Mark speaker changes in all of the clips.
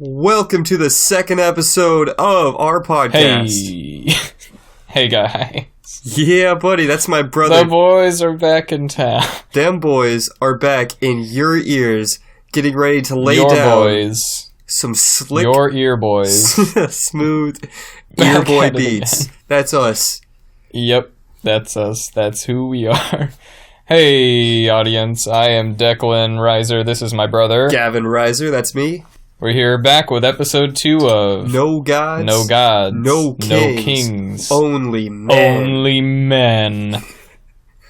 Speaker 1: Welcome to the second episode of our podcast.
Speaker 2: Hey. Hey, guys.
Speaker 1: Yeah, buddy, that's my brother.
Speaker 2: The boys are back in town.
Speaker 1: Them boys are back in your ears, getting ready to lay
Speaker 2: your
Speaker 1: down
Speaker 2: boys.
Speaker 1: some slick,
Speaker 2: Your ear boys.
Speaker 1: smooth ear
Speaker 2: Back
Speaker 1: boy
Speaker 2: at it
Speaker 1: beats.
Speaker 2: again.
Speaker 1: That's us.
Speaker 2: Yep, that's us. That's who we are. Hey, audience. I am Declan Reiser. This is my brother.
Speaker 1: Gavin Reiser, that's me.
Speaker 2: We're here back with episode 2 of
Speaker 1: No gods.
Speaker 2: No Gods.
Speaker 1: No kings.
Speaker 2: No kings.
Speaker 1: Only men.
Speaker 2: Only men.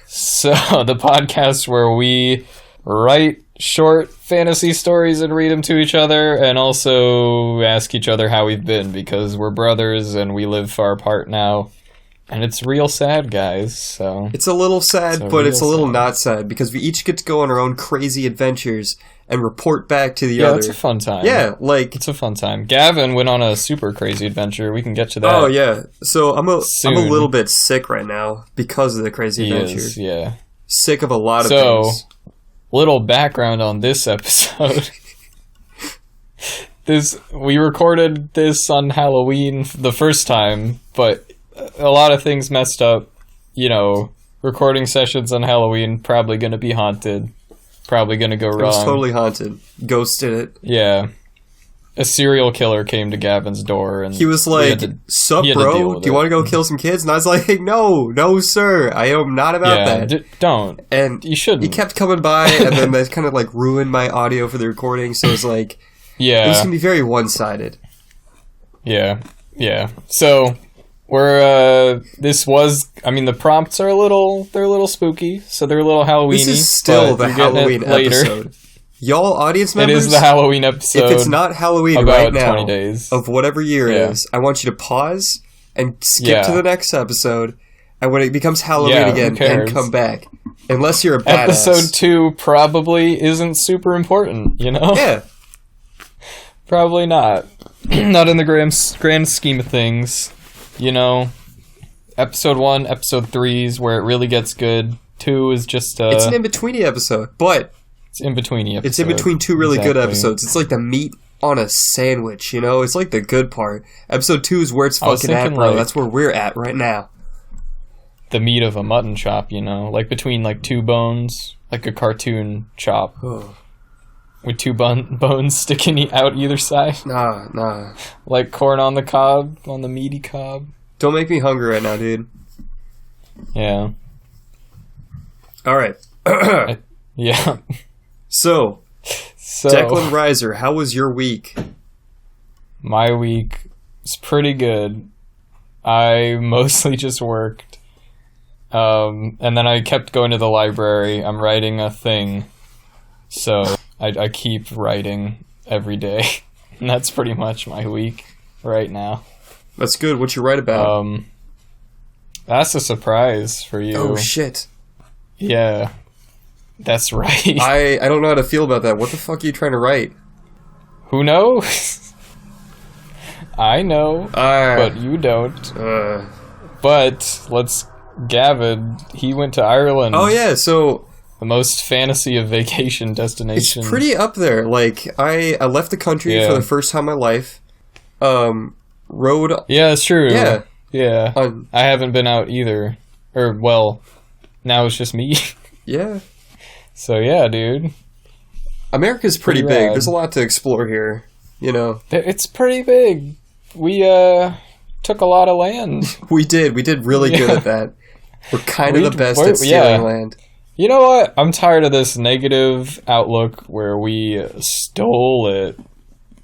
Speaker 2: So, the podcast where we write short fantasy stories and read them to each other, and also ask each other how we've been, because we're brothers and we live far apart now. And it's real sad, guys. So
Speaker 1: It's a little sad, but it's a little not sad, because we each get to go on our own crazy adventures and report back to the other.
Speaker 2: Yeah, it's a fun time.
Speaker 1: Yeah, like...
Speaker 2: It's a fun time. Gavin went on a super crazy adventure. We can get to that.
Speaker 1: Oh, yeah. So I'm a
Speaker 2: soon.
Speaker 1: little bit sick right now because of the crazy adventure.
Speaker 2: Is, yeah.
Speaker 1: Sick of a lot of
Speaker 2: So,
Speaker 1: things.
Speaker 2: little background on this episode. We recorded this on Halloween the first time, but a lot of things messed up. You know, recording sessions on Halloween probably going to be haunted. Probably going to go wrong.
Speaker 1: It was totally haunted. Ghosted it.
Speaker 2: Yeah. A serial killer came to Gavin's door, and
Speaker 1: he was like, sup, bro? Do you want to go kill some kids? And I was like, no, sir. I am not about that.
Speaker 2: Don't.
Speaker 1: And
Speaker 2: you shouldn't.
Speaker 1: He kept coming by, and then that kind of like ruined my audio for the recording, so it was like,
Speaker 2: yeah.
Speaker 1: It was going to be very one-sided.
Speaker 2: Yeah. So... the prompts are a little spooky, so they're a little Halloween-y.
Speaker 1: This is still the Halloween episode. Y'all audience members?
Speaker 2: It is the Halloween episode.
Speaker 1: If it's not Halloween
Speaker 2: about
Speaker 1: right now,
Speaker 2: 20 days.
Speaker 1: of whatever year it is, I want you to pause and skip to the next episode, and when it becomes Halloween again, then come back. Unless you're a badass.
Speaker 2: Episode 2 probably isn't super important, you know?
Speaker 1: Yeah.
Speaker 2: Probably not. Not in the grand scheme of things. You know, episode 1, episode 3 is where it really gets good. 2 is just
Speaker 1: it's an in-betweeny episode, but...
Speaker 2: It's in-betweeny episode.
Speaker 1: It's in between two really good episodes. It's like the meat on a sandwich, you know? It's like the good part. Episode 2 is where it's fucking at, bro. That's where we're at right now.
Speaker 2: The meat of a mutton chop, you know? Like between like two bones, like a cartoon chop.
Speaker 1: Oh.
Speaker 2: With two bones sticking out either side.
Speaker 1: Nah.
Speaker 2: Like corn on the cob, on the meaty cob.
Speaker 1: Don't make me hungry right now, dude.
Speaker 2: Yeah.
Speaker 1: Alright.
Speaker 2: Yeah.
Speaker 1: So, Declan Reiser, how was your week?
Speaker 2: My week was pretty good. I mostly just worked. And then I kept going to the library. I'm writing a thing. So... I keep writing every day. And that's pretty much my week right now.
Speaker 1: That's good. What you write about?
Speaker 2: That's a surprise for you.
Speaker 1: Oh, shit.
Speaker 2: Yeah. That's right.
Speaker 1: I don't know how to feel about that. What the fuck are you trying to write?
Speaker 2: Who knows? I know. But you don't. But Gavin, he went to Ireland.
Speaker 1: Oh, yeah, so...
Speaker 2: The most fantasy of vacation destinations.
Speaker 1: It's pretty up there. Like, I left the country for the first time in my life. Rode...
Speaker 2: Yeah, it's true.
Speaker 1: Yeah.
Speaker 2: I haven't been out either. Or, well, now it's just me.
Speaker 1: Yeah.
Speaker 2: So, yeah, dude.
Speaker 1: America's pretty big. There's a lot to explore here, you know.
Speaker 2: It's pretty big. We, took a lot of land.
Speaker 1: We did really good at that. We're kind of the best at stealing land.
Speaker 2: You know what? I'm tired of this negative outlook where we stole it.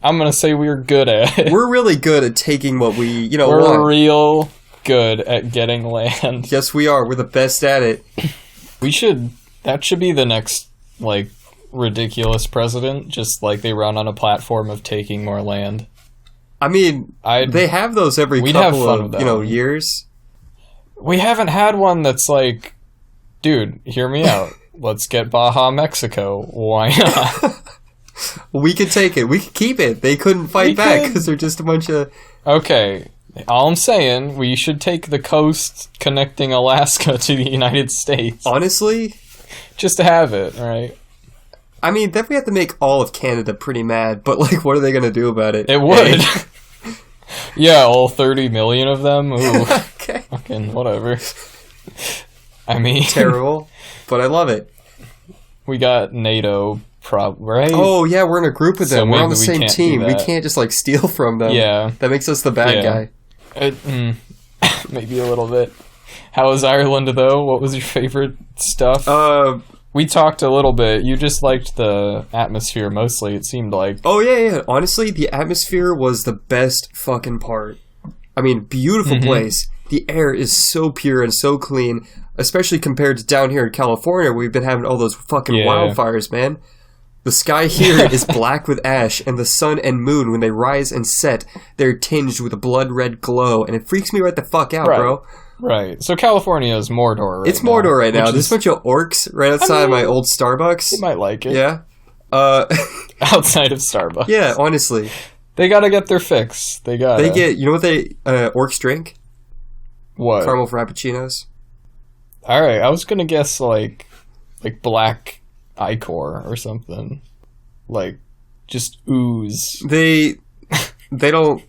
Speaker 2: I'm going to say we're good at it.
Speaker 1: We're really good at taking what we, want.
Speaker 2: We're real good at getting land.
Speaker 1: Yes, we are. We're the best at it.
Speaker 2: That should be the next, like, ridiculous president. Just, like, they run on a platform of taking more land.
Speaker 1: I mean, they have those every couple of, years.
Speaker 2: We haven't had one that's like... Dude, hear me out. Let's get Baja, Mexico. Why not?
Speaker 1: We could take it. We could keep it. They couldn't fight back because they're just a bunch of...
Speaker 2: Okay. All I'm saying, we should take the coast connecting Alaska to the United States.
Speaker 1: Honestly?
Speaker 2: Just to have it, right?
Speaker 1: I mean, then we have to make all of Canada pretty mad, but, like, what are they going to do about it?
Speaker 2: It would. Yeah, all 30 million of them? Ooh.
Speaker 1: Okay.
Speaker 2: Fucking whatever. I mean...
Speaker 1: Terrible, but I love it.
Speaker 2: We got NATO, right?
Speaker 1: Oh, yeah, we're in a group with them. We're on the same team. We can't just, like, steal from them.
Speaker 2: Yeah.
Speaker 1: That makes us the bad guy.
Speaker 2: Maybe a little bit. How was Ireland, though? What was your favorite stuff? We talked a little bit. You just liked the atmosphere mostly, it seemed like.
Speaker 1: Oh, yeah. Honestly, the atmosphere was the best fucking part. I mean, beautiful place. The air is so pure and so clean, especially compared to down here in California, where we've been having all those fucking wildfires, man. The sky here is black with ash, and the sun and moon, when they rise and set, they're tinged with a blood-red glow, and it freaks me right the fuck out, bro.
Speaker 2: Right. So California is Mordor right now.
Speaker 1: It's Mordor right now. There's a bunch of orcs right outside my old Starbucks.
Speaker 2: You might like it.
Speaker 1: Yeah.
Speaker 2: Outside of Starbucks.
Speaker 1: Yeah, honestly.
Speaker 2: They gotta get their fix. They
Speaker 1: get, you know what orcs drink?
Speaker 2: What?
Speaker 1: Caramel frappuccinos.
Speaker 2: Alright, I was gonna guess, like black ichor or something. Like, just ooze.
Speaker 1: They don't...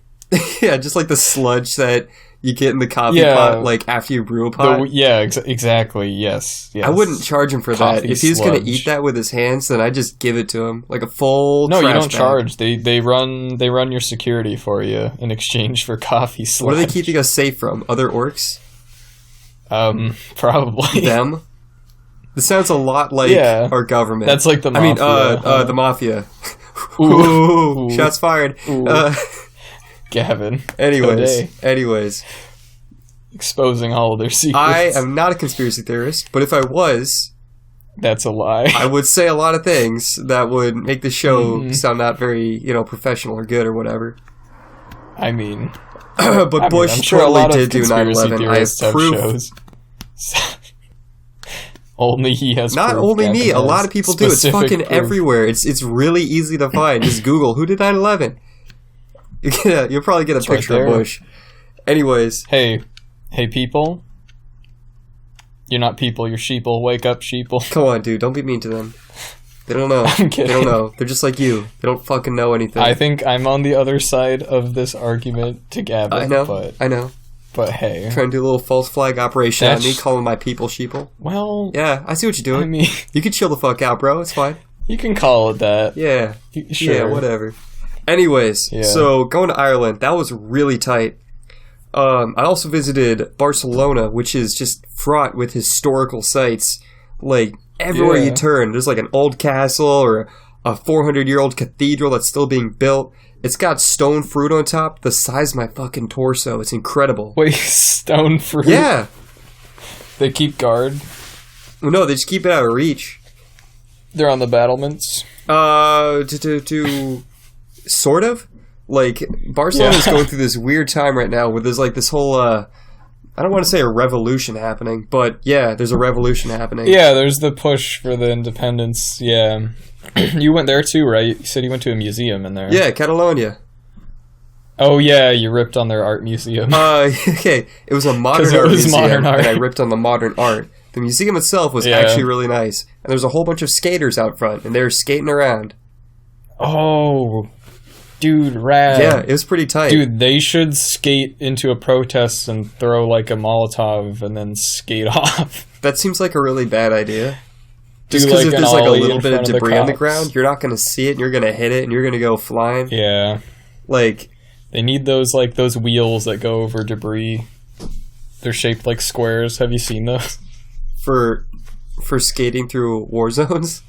Speaker 1: Yeah, just like the sludge that... You get in the coffee pot, like, after you brew a pot?
Speaker 2: Exactly, yes.
Speaker 1: I wouldn't charge him for that. If he's going to eat that with his hands, then I just give it to him. Like a full trash
Speaker 2: No, you don't
Speaker 1: bag.
Speaker 2: charge. They run your security for you in exchange for coffee sludge.
Speaker 1: What are they keeping us safe from? Other orcs?
Speaker 2: Probably.
Speaker 1: Them? This sounds a lot like our government.
Speaker 2: That's like the mafia.
Speaker 1: I mean, the mafia. Ooh. Shots fired.
Speaker 2: Ooh. Gavin.
Speaker 1: Anyways.
Speaker 2: Exposing all of their secrets.
Speaker 1: I am not a conspiracy theorist, but if I was...
Speaker 2: That's a lie.
Speaker 1: I would say a lot of things that would make the show sound not very, professional or good or whatever.
Speaker 2: I mean...
Speaker 1: but Bush totally did do 9/11. I have proof.
Speaker 2: Only he has
Speaker 1: Not
Speaker 2: proof.
Speaker 1: only
Speaker 2: Gavin
Speaker 1: me, a lot of people do. It's fucking
Speaker 2: proof.
Speaker 1: everywhere. It's really easy to find. Just Google, who did 9/11? You'll probably get a picture of Bush. Anyways.
Speaker 2: Hey people. You're not people, you're sheeple. Wake up, sheeple.
Speaker 1: Come on, dude. Don't be mean to them. They don't know.
Speaker 2: I'm kidding.
Speaker 1: They don't know. They're just like you. They don't fucking know anything.
Speaker 2: I think I'm on the other side of this argument to Gavin.
Speaker 1: I know.
Speaker 2: But hey.
Speaker 1: Trying to do a little false flag operation on me, calling my people sheeple.
Speaker 2: Well...
Speaker 1: Yeah, I see what you're doing.
Speaker 2: I mean...
Speaker 1: You can chill the fuck out, bro. It's fine.
Speaker 2: You can call it that.
Speaker 1: Yeah.
Speaker 2: Sure.
Speaker 1: Yeah, whatever. Anyways, so going to Ireland, that was really tight. I also visited Barcelona, which is just fraught with historical sites. Like, everywhere you turn, there's like an old castle or a 400-year-old cathedral that's still being built. It's got stone fruit on top the size of my fucking torso. It's incredible.
Speaker 2: Wait, stone fruit?
Speaker 1: Yeah.
Speaker 2: They keep guard?
Speaker 1: No, they just keep it out of reach.
Speaker 2: They're on the battlements?
Speaker 1: Sort of. Like, Barcelona's going through this weird time right now where there's like this whole, I don't want to say a revolution happening, but yeah, there's a revolution happening.
Speaker 2: Yeah, there's the push for the independence, yeah. You went there too, right? You said you went to a museum in there.
Speaker 1: Yeah, Catalonia.
Speaker 2: Oh yeah, you ripped on their art museum.
Speaker 1: Okay, it was a modern art museum, and I ripped on the modern art. The museum itself was actually really nice, and there's a whole bunch of skaters out front, and they were skating around.
Speaker 2: Oh, dude, rad.
Speaker 1: Yeah, it was pretty tight.
Speaker 2: Dude, they should skate into a protest and throw like a Molotov and then skate off.
Speaker 1: That seems like a really bad idea. Just because if there's like a little bit of debris on the ground, you're not going to see it, and you're going to hit it, and you're going to go flying.
Speaker 2: Yeah.
Speaker 1: Like...
Speaker 2: They need those wheels that go over debris. They're shaped like squares. Have you seen those?
Speaker 1: For skating through war zones?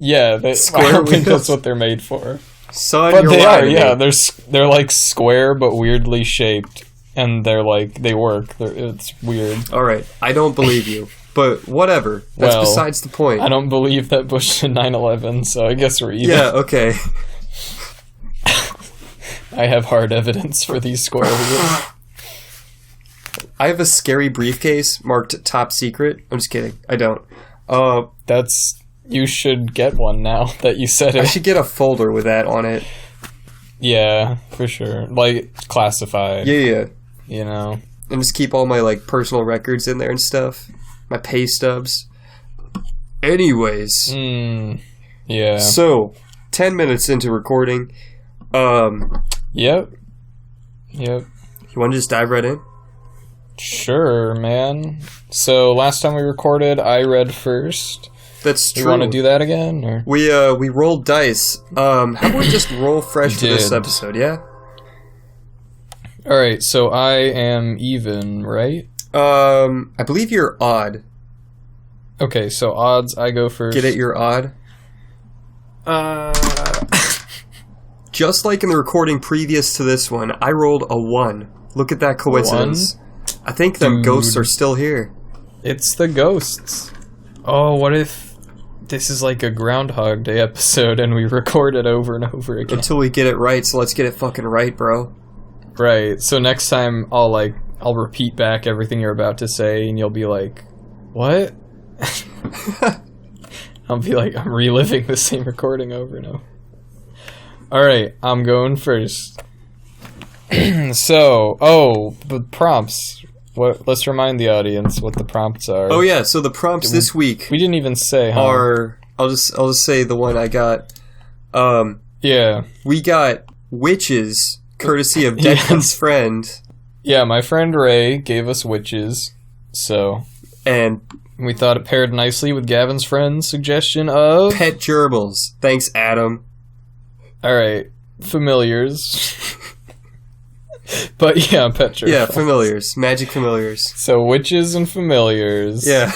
Speaker 2: Yeah, I don't think that's what they're made for.
Speaker 1: Son,
Speaker 2: but they are, yeah. They're like square but weirdly shaped, and they work. It's weird.
Speaker 1: All right, I don't believe you, but whatever. That's besides the point.
Speaker 2: I don't believe that Bush did 9/11, so I guess we're even.
Speaker 1: Yeah, okay.
Speaker 2: I have hard evidence for these square wheels.
Speaker 1: I have a scary briefcase marked top secret. I'm just kidding. I don't.
Speaker 2: You should get one now that you said it.
Speaker 1: I should get a folder with that on it.
Speaker 2: Yeah, for sure. Like, classified.
Speaker 1: Yeah.
Speaker 2: You know?
Speaker 1: And just keep all my, like, personal records in there and stuff. My pay stubs. Anyways.
Speaker 2: Yeah.
Speaker 1: So, 10 minutes into recording.
Speaker 2: Yep.
Speaker 1: You want to just dive right in?
Speaker 2: Sure, man. So, last time we recorded, I read first.
Speaker 1: That's true.
Speaker 2: You want to do that again? Or?
Speaker 1: We rolled dice. How about we just roll fresh for this episode, yeah?
Speaker 2: Alright, so I am even, right?
Speaker 1: I believe you're odd.
Speaker 2: Okay, so odds, I go first.
Speaker 1: Get it, you're odd? Just like in the recording previous to this one, I rolled a 1. Look at that coincidence.
Speaker 2: 1?
Speaker 1: I think them ghosts are still here.
Speaker 2: It's the ghosts. Oh, what if this is like a Groundhog Day episode and we record it over and over again?
Speaker 1: Until we get it right, so let's get it fucking right, bro.
Speaker 2: Right, so next time I'll repeat back everything you're about to say and you'll be like, what? I'll be like, I'm reliving the same recording over and over. Alright, I'm going first. So, the prompts. Let's remind the audience what the prompts are.
Speaker 1: Oh yeah, so the prompts this week
Speaker 2: we didn't even say, huh?
Speaker 1: are I'll just say the one I got.
Speaker 2: Yeah.
Speaker 1: We got witches, courtesy of Declan's friend.
Speaker 2: Yeah, my friend Ray gave us witches, so
Speaker 1: and
Speaker 2: we thought it paired nicely with Gavin's friend's suggestion of
Speaker 1: pet gerbils. Thanks, Adam.
Speaker 2: Alright, familiars. But yeah, pet gerbils.
Speaker 1: Yeah, familiars. Magic familiars.
Speaker 2: So witches and familiars.
Speaker 1: Yeah.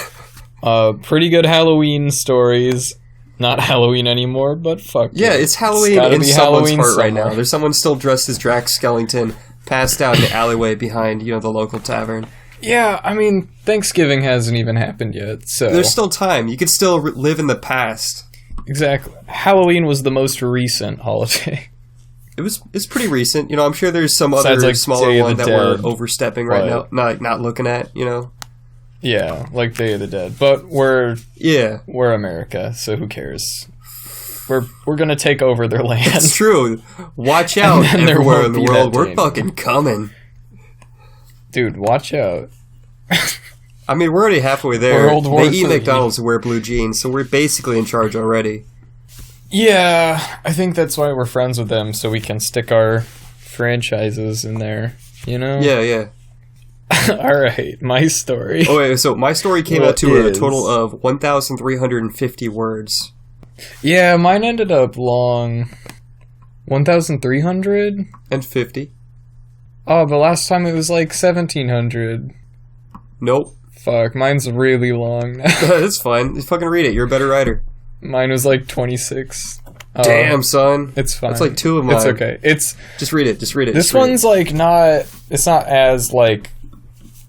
Speaker 2: Pretty good Halloween stories. Not Halloween anymore, but fuck
Speaker 1: yeah.
Speaker 2: it.
Speaker 1: It's Halloween in someone's heart right now. There's someone still dressed as Drax Skellington, passed out in the alleyway behind, the local tavern.
Speaker 2: Yeah, I mean, Thanksgiving hasn't even happened yet, so
Speaker 1: there's still time. You could still live in the past.
Speaker 2: Exactly. Halloween was the most recent holiday.
Speaker 1: It's pretty recent. I'm sure there's some
Speaker 2: Besides,
Speaker 1: other smaller
Speaker 2: Day of
Speaker 1: one
Speaker 2: the
Speaker 1: that
Speaker 2: Dead,
Speaker 1: we're overstepping right now, not looking at.
Speaker 2: Yeah, like Day of the Dead. But we're America, so who cares? We're gonna take over their land.
Speaker 1: It's true. Watch out everywhere in the world. We're fucking coming.
Speaker 2: Dude, watch out.
Speaker 1: I mean, we're already halfway there.
Speaker 2: World War
Speaker 1: They eat
Speaker 2: III.
Speaker 1: McDonald's and wear blue jeans, so we're basically in charge already.
Speaker 2: Yeah, I think that's why we're friends with them, so we can stick our franchises in there,
Speaker 1: Yeah.
Speaker 2: Alright, my story.
Speaker 1: Oh, wait, so my story came out to a total of 1,350 words.
Speaker 2: Yeah, mine ended up long. 1,300?
Speaker 1: And 50.
Speaker 2: Oh, but last time it was like 1,700.
Speaker 1: Nope.
Speaker 2: Fuck, mine's really long now.
Speaker 1: That's fine. Just fucking read it. You're a better writer.
Speaker 2: Mine was like 26.
Speaker 1: Damn, son.
Speaker 2: It's fine.
Speaker 1: That's like 2 of mine.
Speaker 2: It's okay.
Speaker 1: Just read it.
Speaker 2: This one's like not... It's not as like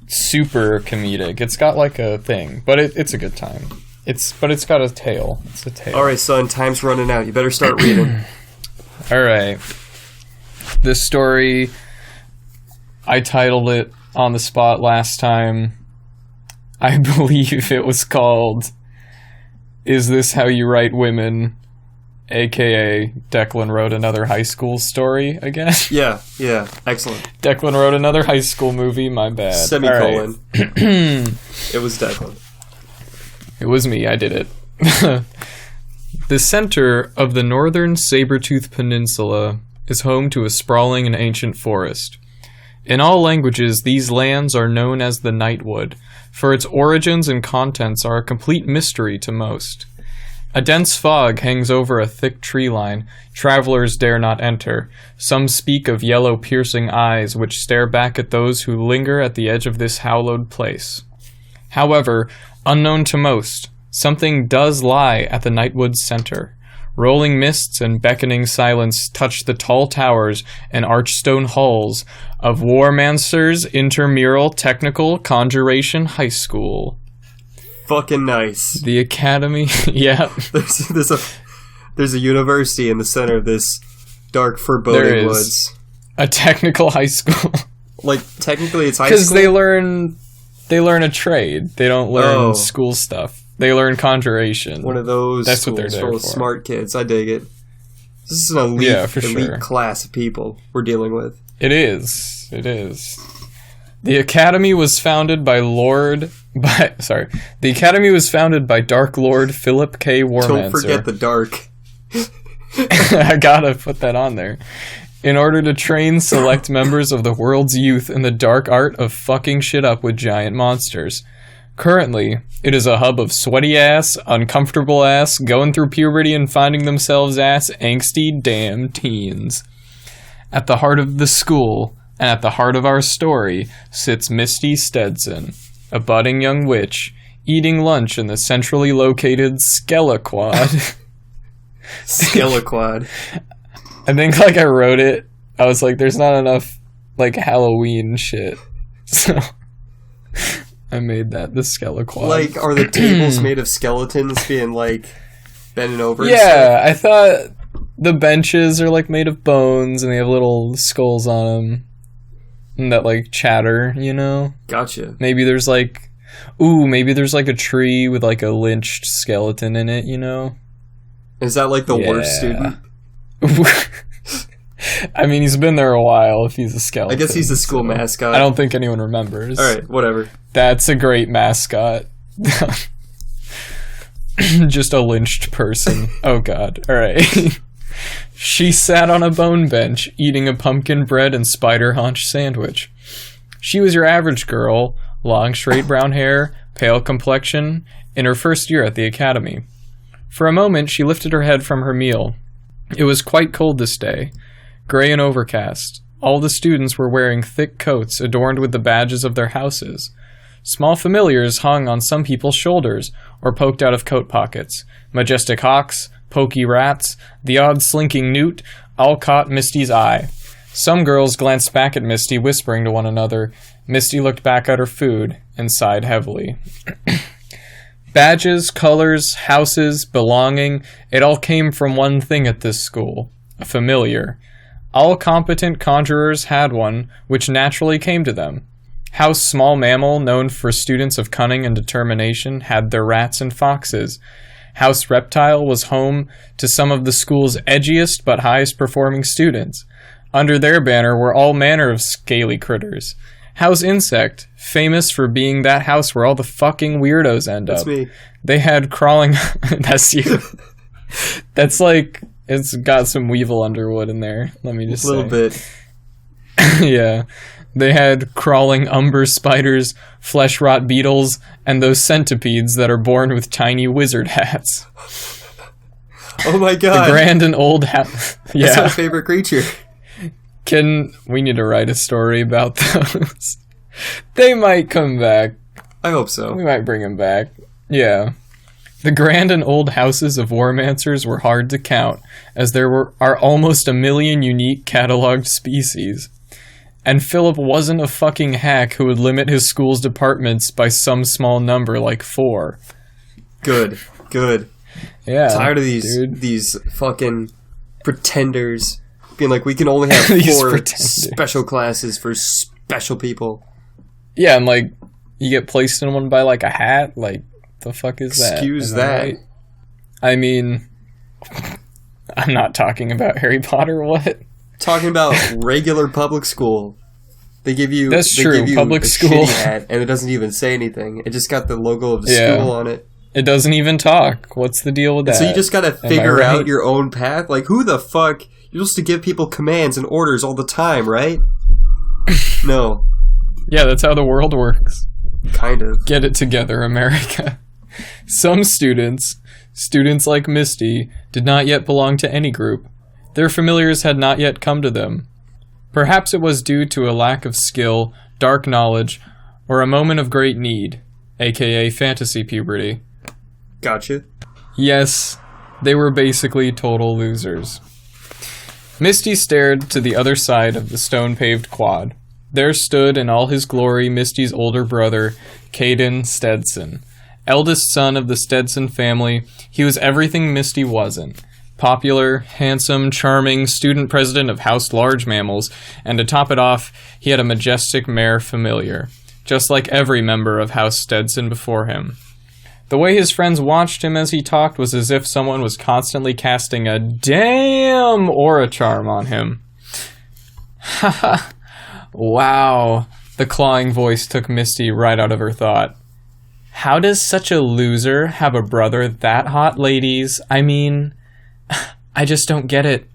Speaker 2: super comedic. It's got like a thing, but it's a good time. But it's got a tale. It's a tale.
Speaker 1: Alright, son. Time's running out. You better start reading.
Speaker 2: Alright. This story... I titled it on the spot last time. I believe it was called Is This How You Write Women? AKA Declan wrote another high school story again.
Speaker 1: Yeah, excellent.
Speaker 2: Declan wrote another high school movie, my bad.
Speaker 1: Semicolon.
Speaker 2: Right.
Speaker 1: It was Declan.
Speaker 2: It was me, I did it. The center of the northern Sabertooth Peninsula is home to a sprawling and ancient forest. In all languages, these lands are known as the Nightwood, for its origins and contents are a complete mystery to most. A dense fog hangs over a thick tree line. Travelers dare not enter. Some speak of yellow piercing eyes which stare back at those who linger at the edge of this hallowed place. However, unknown to most, something does lie at the Nightwood's center. Rolling mists and beckoning silence touch the tall towers and archstone halls of Warmancer's Intramural Technical Conjuration High School.
Speaker 1: Fucking nice.
Speaker 2: The Academy, yeah.
Speaker 1: There's a university in the center of this dark foreboding woods.
Speaker 2: A technical high school.
Speaker 1: Like, technically it's high school?
Speaker 2: Because they learn a trade. They don't learn school stuff. They learn conjuration.
Speaker 1: One of those
Speaker 2: That's what they're there
Speaker 1: full of
Speaker 2: for.
Speaker 1: Smart kids. I dig it. This is an elite class of people we're dealing with.
Speaker 2: It is. The Academy was founded by The Academy was founded by Dark Lord Philip K. Warmancer.
Speaker 1: Don't forget the dark.
Speaker 2: I gotta put that on there. In order to train select members of the world's youth in the dark art of fucking shit up with giant monsters. Currently, it is a hub of sweaty ass, uncomfortable ass, going through puberty and finding themselves ass, angsty damn teens. At the heart of the school, and at the heart of our story, sits Misty Stetson, a budding young witch, eating lunch in the centrally located Skelequad.
Speaker 1: Skelequad.
Speaker 2: I think, like, I wrote it, I was like, there's not enough, like, Halloween shit. So, I made that, the Skelequad.
Speaker 1: Like, are the tables made of skeletons being, like, bending over?
Speaker 2: Yeah, I thought the benches are, like, made of bones, and they have little skulls on them. And that, like, chatter, you know?
Speaker 1: Gotcha.
Speaker 2: Maybe there's, like... maybe there's, like, a tree with, like, a lynched skeleton in it, you know?
Speaker 1: Is that, like, the worst student?
Speaker 2: I mean, he's been there a while if he's a skeleton.
Speaker 1: I guess he's the school mascot.
Speaker 2: I don't think anyone remembers.
Speaker 1: Alright, whatever.
Speaker 2: That's a great mascot. Just a lynched person. Oh god. Alright. She sat on a bone bench, eating a pumpkin bread and spider haunch sandwich. She was your average girl, long straight brown hair, pale complexion, in her first year at the academy. For a moment, she lifted her head from her meal. It was quite cold this day, gray and overcast. All the students were wearing thick coats adorned with the badges of their houses. Small familiars hung on some people's shoulders or poked out of coat pockets. Majestic hawks, pokey rats, the odd slinking newt, all caught Misty's eye. Some girls glanced back at Misty, whispering to one another. Misty looked back at her food and sighed heavily. Badges, colors, houses, belonging, it all came from one thing at this school, a familiar. All competent conjurers had one, which naturally came to them. House Small Mammal, known for students of cunning and determination, had their rats and foxes. House Reptile was home to some of the school's edgiest but highest performing students. Under their banner were all manner of scaly critters. House Insect, famous for being that house where all the fucking weirdos end up.
Speaker 1: That's me.
Speaker 2: They had crawling... That's you. That's like... It's got some Weevil Underwood in there, let me just say.
Speaker 1: A little bit.
Speaker 2: Yeah. They had crawling umber spiders, flesh rot beetles, and those centipedes that are born with tiny wizard hats.
Speaker 1: Oh my god.
Speaker 2: The grand and old house. Yeah.
Speaker 1: That's my favorite creature.
Speaker 2: We need to write a story about those. They might come back.
Speaker 1: I hope so.
Speaker 2: We might bring them back. Yeah. The grand and old houses of Warmancers were hard to count, as there are almost 1 million unique cataloged species. And Philip wasn't a fucking hack who would limit his school's departments by some small number like 4.
Speaker 1: Good.
Speaker 2: Yeah.
Speaker 1: Tired of these fucking pretenders being like, we can only have 4 special classes for special people.
Speaker 2: Yeah, and like, you get placed in one by like a hat, like, the fuck is that?
Speaker 1: Excuse that.
Speaker 2: Right? I mean, I'm not talking about Harry Potter, what?
Speaker 1: Talking about regular public school. They give you
Speaker 2: public
Speaker 1: a
Speaker 2: school
Speaker 1: shitty hat, and it doesn't even say anything. It just got the logo of the school on it.
Speaker 2: It doesn't even talk. What's the deal with that?
Speaker 1: So you just gotta figure out your own path? Like, who the fuck? You're supposed to give people commands and orders all the time, right? No.
Speaker 2: Yeah, that's how the world works.
Speaker 1: Kind of.
Speaker 2: Get it together, America. Some students like Misty, did not yet belong to any group. Their familiars had not yet come to them. Perhaps it was due to a lack of skill, dark knowledge, or a moment of great need, aka fantasy puberty.
Speaker 1: Gotcha.
Speaker 2: Yes, they were basically total losers. Misty stared to the other side of the stone-paved quad. There stood in all his glory Misty's older brother, Caden Stetson. Eldest son of the Stetson family, he was everything Misty wasn't. Popular, handsome, charming, student president of House Large Mammals, and to top it off, he had a majestic mare familiar, just like every member of House Stetson before him. The way his friends watched him as he talked was as if someone was constantly casting a damn aura charm on him. Haha. Wow. The clawing voice took Misty right out of her thought. How does such a loser have a brother that hot, ladies? I mean, I just don't get it.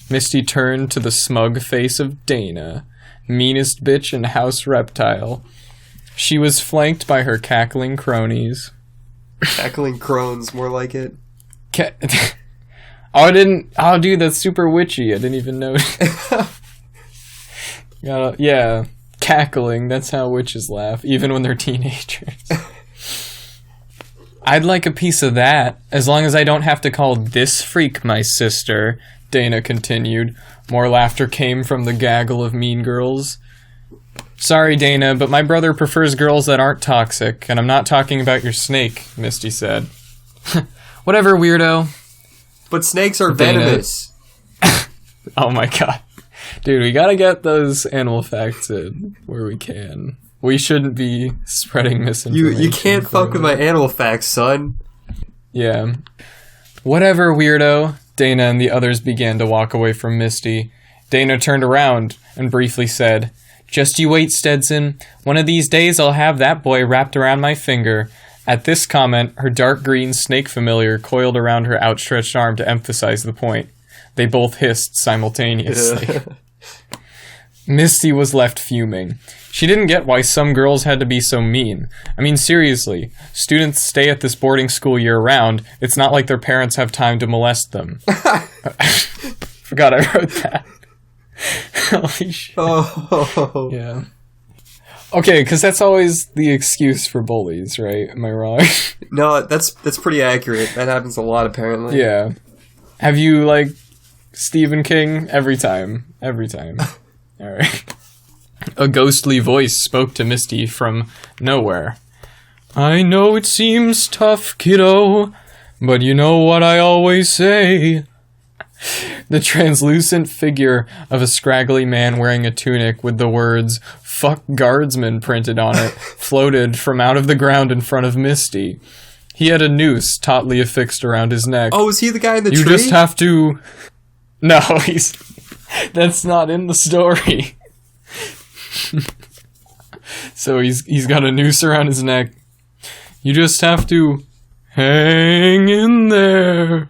Speaker 2: Misty turned to the smug face of Dana, meanest bitch and house reptile. She was flanked by her cackling cronies.
Speaker 1: Cackling crones, more like it.
Speaker 2: Oh, dude, that's super witchy. I didn't even know. Yeah, cackling. That's how witches laugh, even when they're teenagers. I'd like a piece of that, as long as I don't have to call this freak my sister, Dana continued. More laughter came from the gaggle of mean girls. Sorry, Dana, but my brother prefers girls that aren't toxic, and I'm not talking about your snake, Misty said. Whatever, weirdo.
Speaker 1: But snakes are venomous.
Speaker 2: Oh my god. Dude, we gotta get those animal facts in where we can. We shouldn't be spreading misinformation.
Speaker 1: You can't fuck with my animal facts, son.
Speaker 2: Yeah. Whatever, weirdo. Dana and the others began to walk away from Misty. Dana turned around and briefly said, "Just you wait, Stetson. One of these days I'll have that boy wrapped around my finger." At this comment, her dark green snake familiar coiled around her outstretched arm to emphasize the point. They both hissed simultaneously. Misty was left fuming. She didn't get why some girls had to be so mean. I mean, seriously, students stay at this boarding school year-round. It's not like their parents have time to molest them. Forgot I wrote that. Holy shit.
Speaker 1: Oh.
Speaker 2: Yeah. Okay, because that's always the excuse for bullies, right? Am I wrong?
Speaker 1: No, that's pretty accurate. That happens a lot, apparently.
Speaker 2: Yeah. Have you, like, Stephen King? Every time. Alright. A ghostly voice spoke to Misty from nowhere. I know it seems tough, kiddo, but you know what I always say. The translucent figure of a scraggly man wearing a tunic with the words, "Fuck Guardsman" printed on it, floated from out of the ground in front of Misty. He had a noose tautly affixed around his neck.
Speaker 1: Oh, is he the guy in the tree?
Speaker 2: You just have to... No, that's not in the story. So he's got a noose around his neck. You just have to hang in there.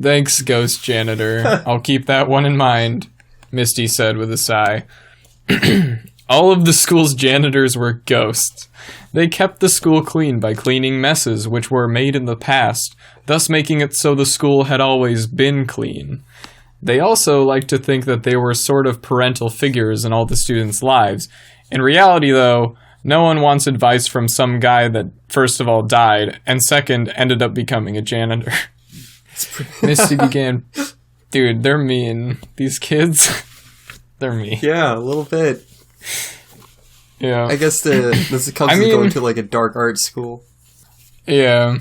Speaker 2: Thanks, ghost janitor. I'll keep that one in mind, Misty said with a sigh. All of the school's janitors were ghosts. They kept the school clean by cleaning messes which were made in the past, thus making it so the school had always been clean. They also liked to think that they were sort of parental figures in all the students' lives. In reality, though, no one wants advice from some guy that, first of all, died, and second, ended up becoming a janitor. Misty began... Dude, they're mean. These kids, they're mean.
Speaker 1: Yeah, a little bit.
Speaker 2: Yeah.
Speaker 1: I guess this comes with going to, like, a dark art school.
Speaker 2: Yeah.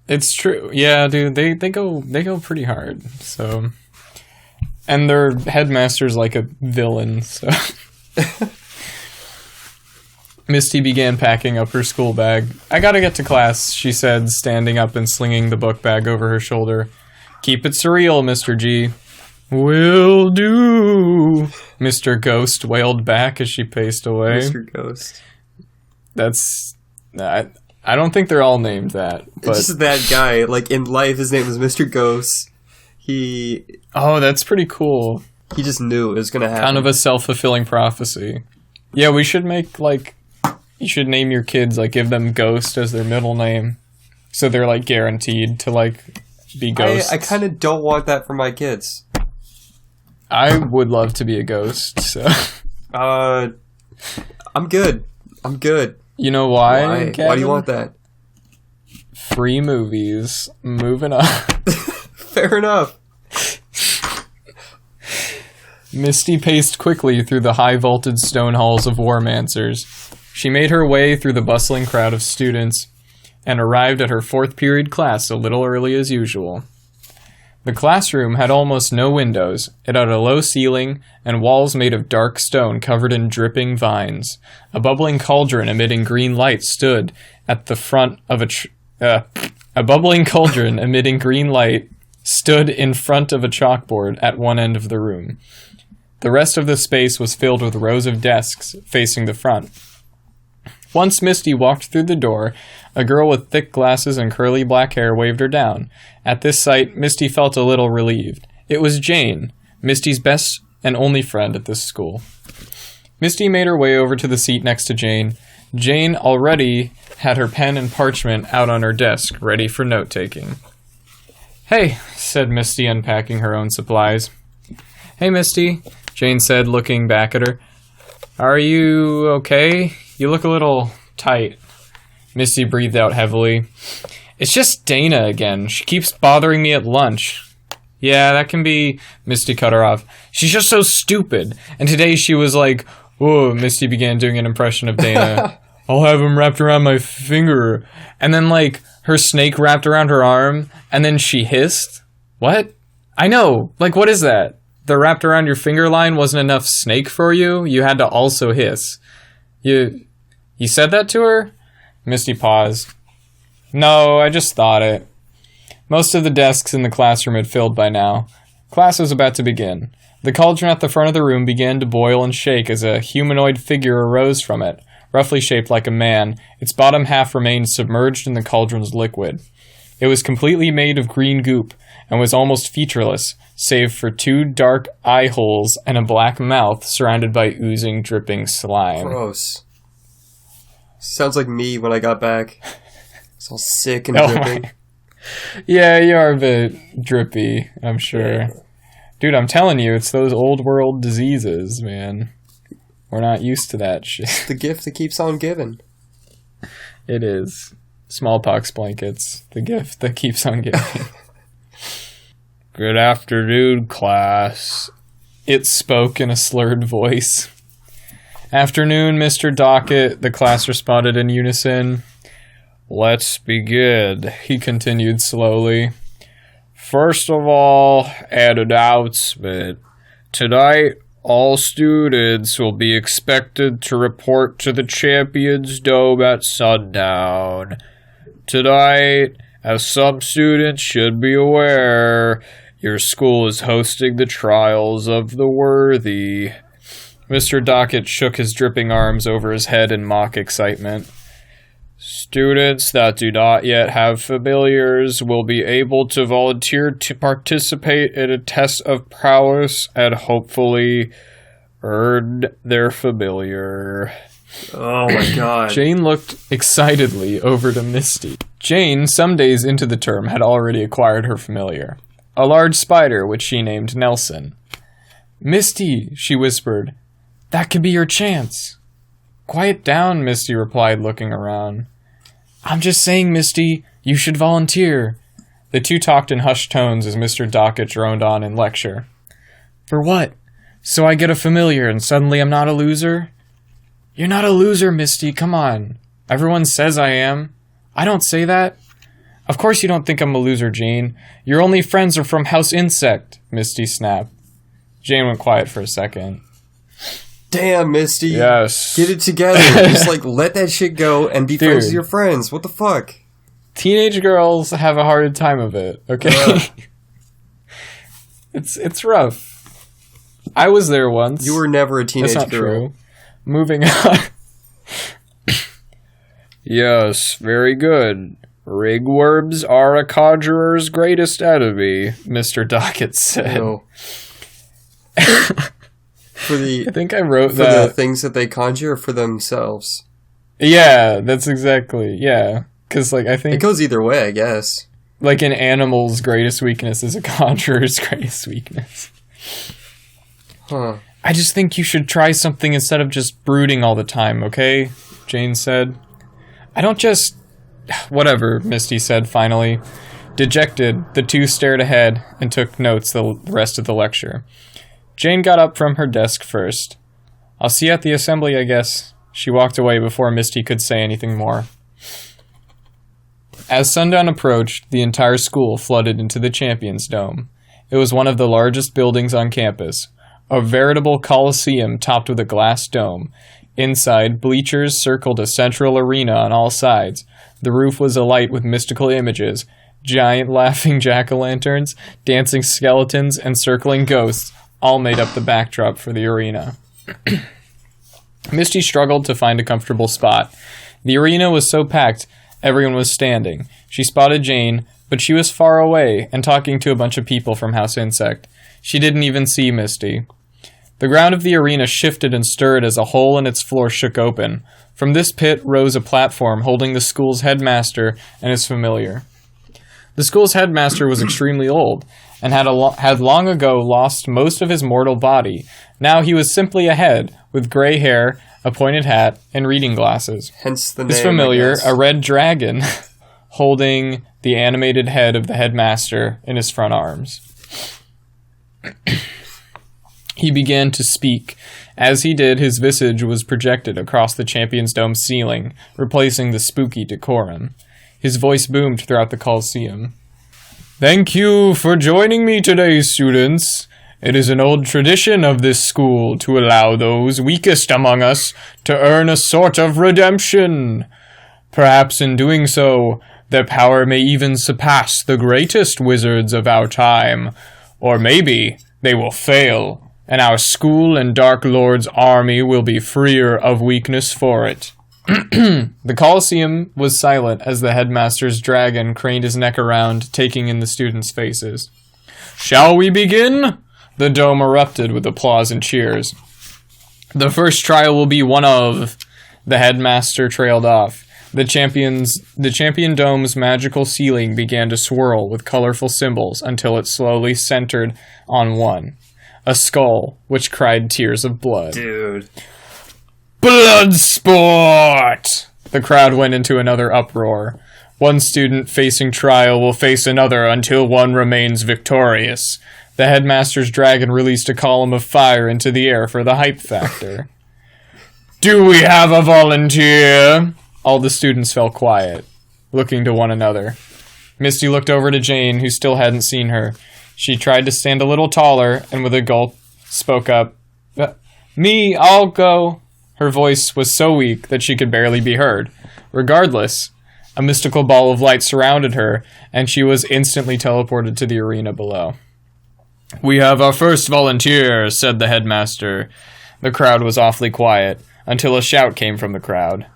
Speaker 2: It's true. Yeah, dude, they go pretty hard, so... And their headmaster's like a villain, so... Misty began packing up her school bag. I gotta get to class, she said, standing up and slinging the book bag over her shoulder. Keep it surreal, Mr. G. Will do, Mr. Ghost wailed back as she paced away.
Speaker 1: Mr. Ghost.
Speaker 2: That's... I don't think they're all named that, but...
Speaker 1: It's just that guy. Like, in life, his name was Mr. Ghost.
Speaker 2: Oh, that's pretty cool.
Speaker 1: He just knew it was gonna happen.
Speaker 2: Kind of a self-fulfilling prophecy. Yeah, we should make, like... You should name your kids, like, give them Ghost as their middle name. So they're, like, guaranteed to, like, be ghosts.
Speaker 1: I kind of don't want that for my kids.
Speaker 2: I would love to be a ghost, so...
Speaker 1: I'm good.
Speaker 2: You know why,
Speaker 1: Why?
Speaker 2: Kevin?
Speaker 1: Why do you want that?
Speaker 2: Free movies. Moving on.
Speaker 1: Fair enough.
Speaker 2: Misty paced quickly through the high-vaulted stone halls of Warmancers. She made her way through the bustling crowd of students and arrived at her fourth period class a little early as usual. The classroom had almost no windows. It had a low ceiling and walls made of dark stone covered in dripping vines. A bubbling cauldron emitting green light stood at the front of a bubbling cauldron emitting green light stood in front of a chalkboard at one end of the room. The rest of the space was filled with rows of desks facing the front. Once Misty walked through the door, a girl with thick glasses and curly black hair waved her down. At this sight, Misty felt a little relieved. It was Jane, Misty's best and only friend at this school. Misty made her way over to the seat next to Jane. Jane already had her pen and parchment out on her desk, ready for note-taking. "Hey," said Misty, unpacking her own supplies. "Hey, Misty," Jane said, looking back at her. "Are you okay? You look a little tight." Misty breathed out heavily. "It's just Dana again. She keeps bothering me at lunch." "Yeah, that can be..." Misty cut her off. "She's just so stupid. And today she was like..." "Whoa," Misty began doing an impression of Dana. "I'll have him wrapped around my finger." And then, like, her snake wrapped around her arm, and then she hissed. What? I know. Like, what is that? The wrapped around your finger line wasn't enough snake for you? You had to also hiss. You said that to her? Misty paused. "No, I just thought it." Most of the desks in the classroom had filled by now. Class was about to begin. The cauldron at the front of the room began to boil and shake as a humanoid figure arose from it, roughly shaped like a man. Its bottom half remained submerged in the cauldron's liquid. It was completely made of green goop and was almost featureless, save for 2 dark eye holes and a black mouth surrounded by oozing, dripping slime.
Speaker 1: Gross. Sounds like me when I got back. It's all sick and dripping.
Speaker 2: My. Yeah, you are a bit drippy, I'm sure. Yeah. Dude, I'm telling you, it's those old world diseases, man. We're not used to that shit.
Speaker 1: It's the gift that keeps on giving.
Speaker 2: It is. Smallpox blankets. The gift that keeps on giving. "Good afternoon, class." It spoke in a slurred voice. "Afternoon, Mr. Dockett," the class responded in unison. "Let's begin," he continued slowly. "First of all, an announcement. Tonight, all students will be expected to report to the Champions Dome at sundown. Tonight, as some students should be aware, your school is hosting the Trials of the Worthy." Mr. Dockett shook his dripping arms over his head in mock excitement. "Students that do not yet have familiars will be able to volunteer to participate in a test of prowess and hopefully earn their familiar."
Speaker 1: Oh my god.
Speaker 2: Jane looked excitedly over to Misty. Jane, some days into the term, had already acquired her familiar. A large spider, which she named Nelson. "Misty," she whispered, "that could be your chance." "Quiet down," Misty replied, looking around. "I'm just saying, Misty, you should volunteer." The two talked in hushed tones as Mr. Dockett droned on in lecture. "For what? So I get a familiar and suddenly I'm not a loser?" "You're not a loser, Misty, come on. Everyone says I am. I don't say that." "Of course you don't think I'm a loser, Jane. Your only friends are from House Insect," Misty snapped. Jane went quiet for a second.
Speaker 1: Damn, Misty.
Speaker 2: Yes.
Speaker 1: Get it together. Just, let that shit go and be friends with your friends. What the fuck?
Speaker 2: Teenage girls have a hard time of it, okay? It's rough. I was there once.
Speaker 1: You were never a teenage girl. That's not true.
Speaker 2: Moving on. "Yes, very good. Ringworms are a conjurer's greatest enemy," Mr. Dockett said.
Speaker 1: No. I think I
Speaker 2: wrote
Speaker 1: for the things that they conjure for themselves.
Speaker 2: Yeah, that's exactly, yeah. Because, I think...
Speaker 1: It goes either way, I guess.
Speaker 2: An animal's greatest weakness is a conjurer's greatest weakness.
Speaker 1: Huh.
Speaker 2: "I just think you should try something instead of just brooding all the time, okay?" Jane said. "I don't just..." "Whatever," Misty said finally. Dejected, the two stared ahead and took notes the rest of the lecture. Jane got up from her desk first. "I'll see you at the assembly, I guess." She walked away before Misty could say anything more. As sundown approached, the entire school flooded into the Champions Dome. It was one of the largest buildings on campus, a veritable coliseum topped with a glass dome. Inside, bleachers circled a central arena on all sides. The roof was alight with mystical images, giant laughing jack-o'-lanterns, dancing skeletons, and circling ghosts, all made up the backdrop for the arena. Misty struggled to find a comfortable spot. The arena was so packed, everyone was standing. She spotted Jane, but she was far away and talking to a bunch of people from House Insect. She didn't even see Misty. The ground of the arena shifted and stirred as a hole in its floor shook open. From this pit rose a platform holding the school's headmaster and his familiar. The school's headmaster was extremely old and had long ago lost most of his mortal body. Now he was simply a head with gray hair, a pointed hat, and reading glasses.
Speaker 1: Hence the name,
Speaker 2: his familiar, a red dragon, holding the animated head of the headmaster in his front arms. He began to speak. As he did, his visage was projected across the Champion's Dome ceiling, replacing the spooky decorum. His voice boomed throughout the Coliseum. Thank you for joining me today, students. It is an old tradition of this school to allow those weakest among us to earn a sort of redemption. Perhaps in doing so, their power may even surpass the greatest wizards of our time. Or maybe they will fail, and our school and Dark Lord's army will be freer of weakness for it. The Colosseum was silent as the headmaster's dragon craned his neck around, taking in the students' faces. Shall we begin? The dome erupted with applause and cheers. The first trial will be one of... The headmaster trailed off. The champion dome's magical ceiling began to swirl with colorful symbols until it slowly centered on one. A skull, which cried tears of blood.
Speaker 1: Dude.
Speaker 2: Blood sport! The crowd went into another uproar. One student facing trial will face another until one remains victorious. The headmaster's dragon released a column of fire into the air for the hype factor. Do we have a volunteer? All the students fell quiet, looking to one another. Misty looked over to Jane, who still hadn't seen her. She tried to stand a little taller, and with a gulp, spoke up. Me, I'll go. Her voice was so weak that she could barely be heard. Regardless, a mystical ball of light surrounded her, and she was instantly teleported to the arena below. We have our first volunteer, said the headmaster. The crowd was awfully quiet, until a shout came from the crowd.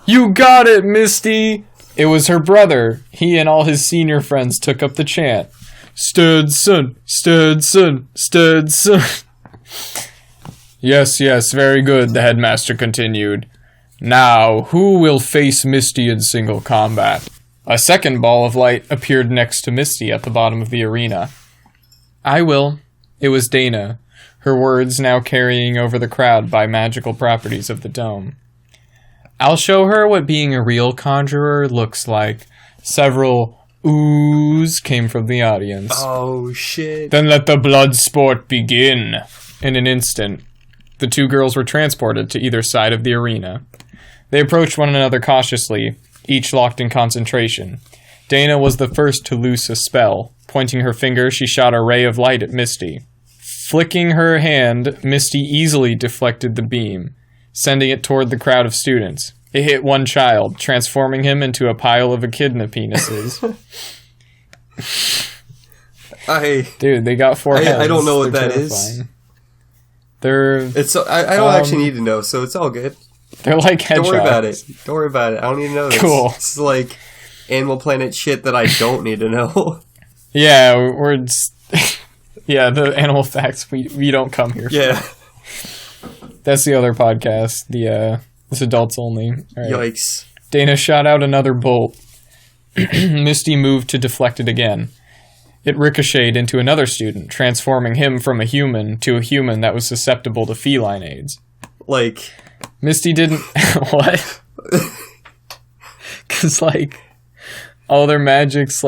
Speaker 2: You got it, Misty! It was her brother. He and all his senior friends took up the chant. Sturgeon, Sturgeon, Sturgeon. Yes, very good, the headmaster continued. Now, who will face Misty in single combat? A second ball of light appeared next to Misty at the bottom of the arena. I will. It was Dana, her words now carrying over the crowd by magical properties of the dome. I'll show her what being a real conjurer looks like. Several oohs came from the audience.
Speaker 1: Oh, shit.
Speaker 2: Then let the blood sport begin. In an instant, the two girls were transported to either side of the arena. They approached one another cautiously, each locked in concentration. Dana was the first to loose a spell. Pointing her finger, she shot a ray of light at Misty. Flicking her hand, Misty easily deflected the beam, sending it toward the crowd of students. It hit one child, transforming him into a pile of echidna penises. Dude, they got four heads.
Speaker 1: I don't know what
Speaker 2: They're
Speaker 1: that
Speaker 2: terrifying.
Speaker 1: is. I don't actually need to know, so it's all good.
Speaker 2: They're like hedgehogs.
Speaker 1: Don't worry about it. I don't need to know this.
Speaker 2: Cool.
Speaker 1: It's like Animal Planet shit that I don't need to know.
Speaker 2: Yeah, the animal facts we don't come here for.
Speaker 1: Yeah.
Speaker 2: That's the other podcast. It's adults only. Right.
Speaker 1: Yikes.
Speaker 2: Dana shot out another bolt. Misty moved to deflect it again. It ricocheted into another student, transforming him from a human to a human that was susceptible to feline aids.
Speaker 1: Like...
Speaker 2: Misty didn't... What? Because, all their magics,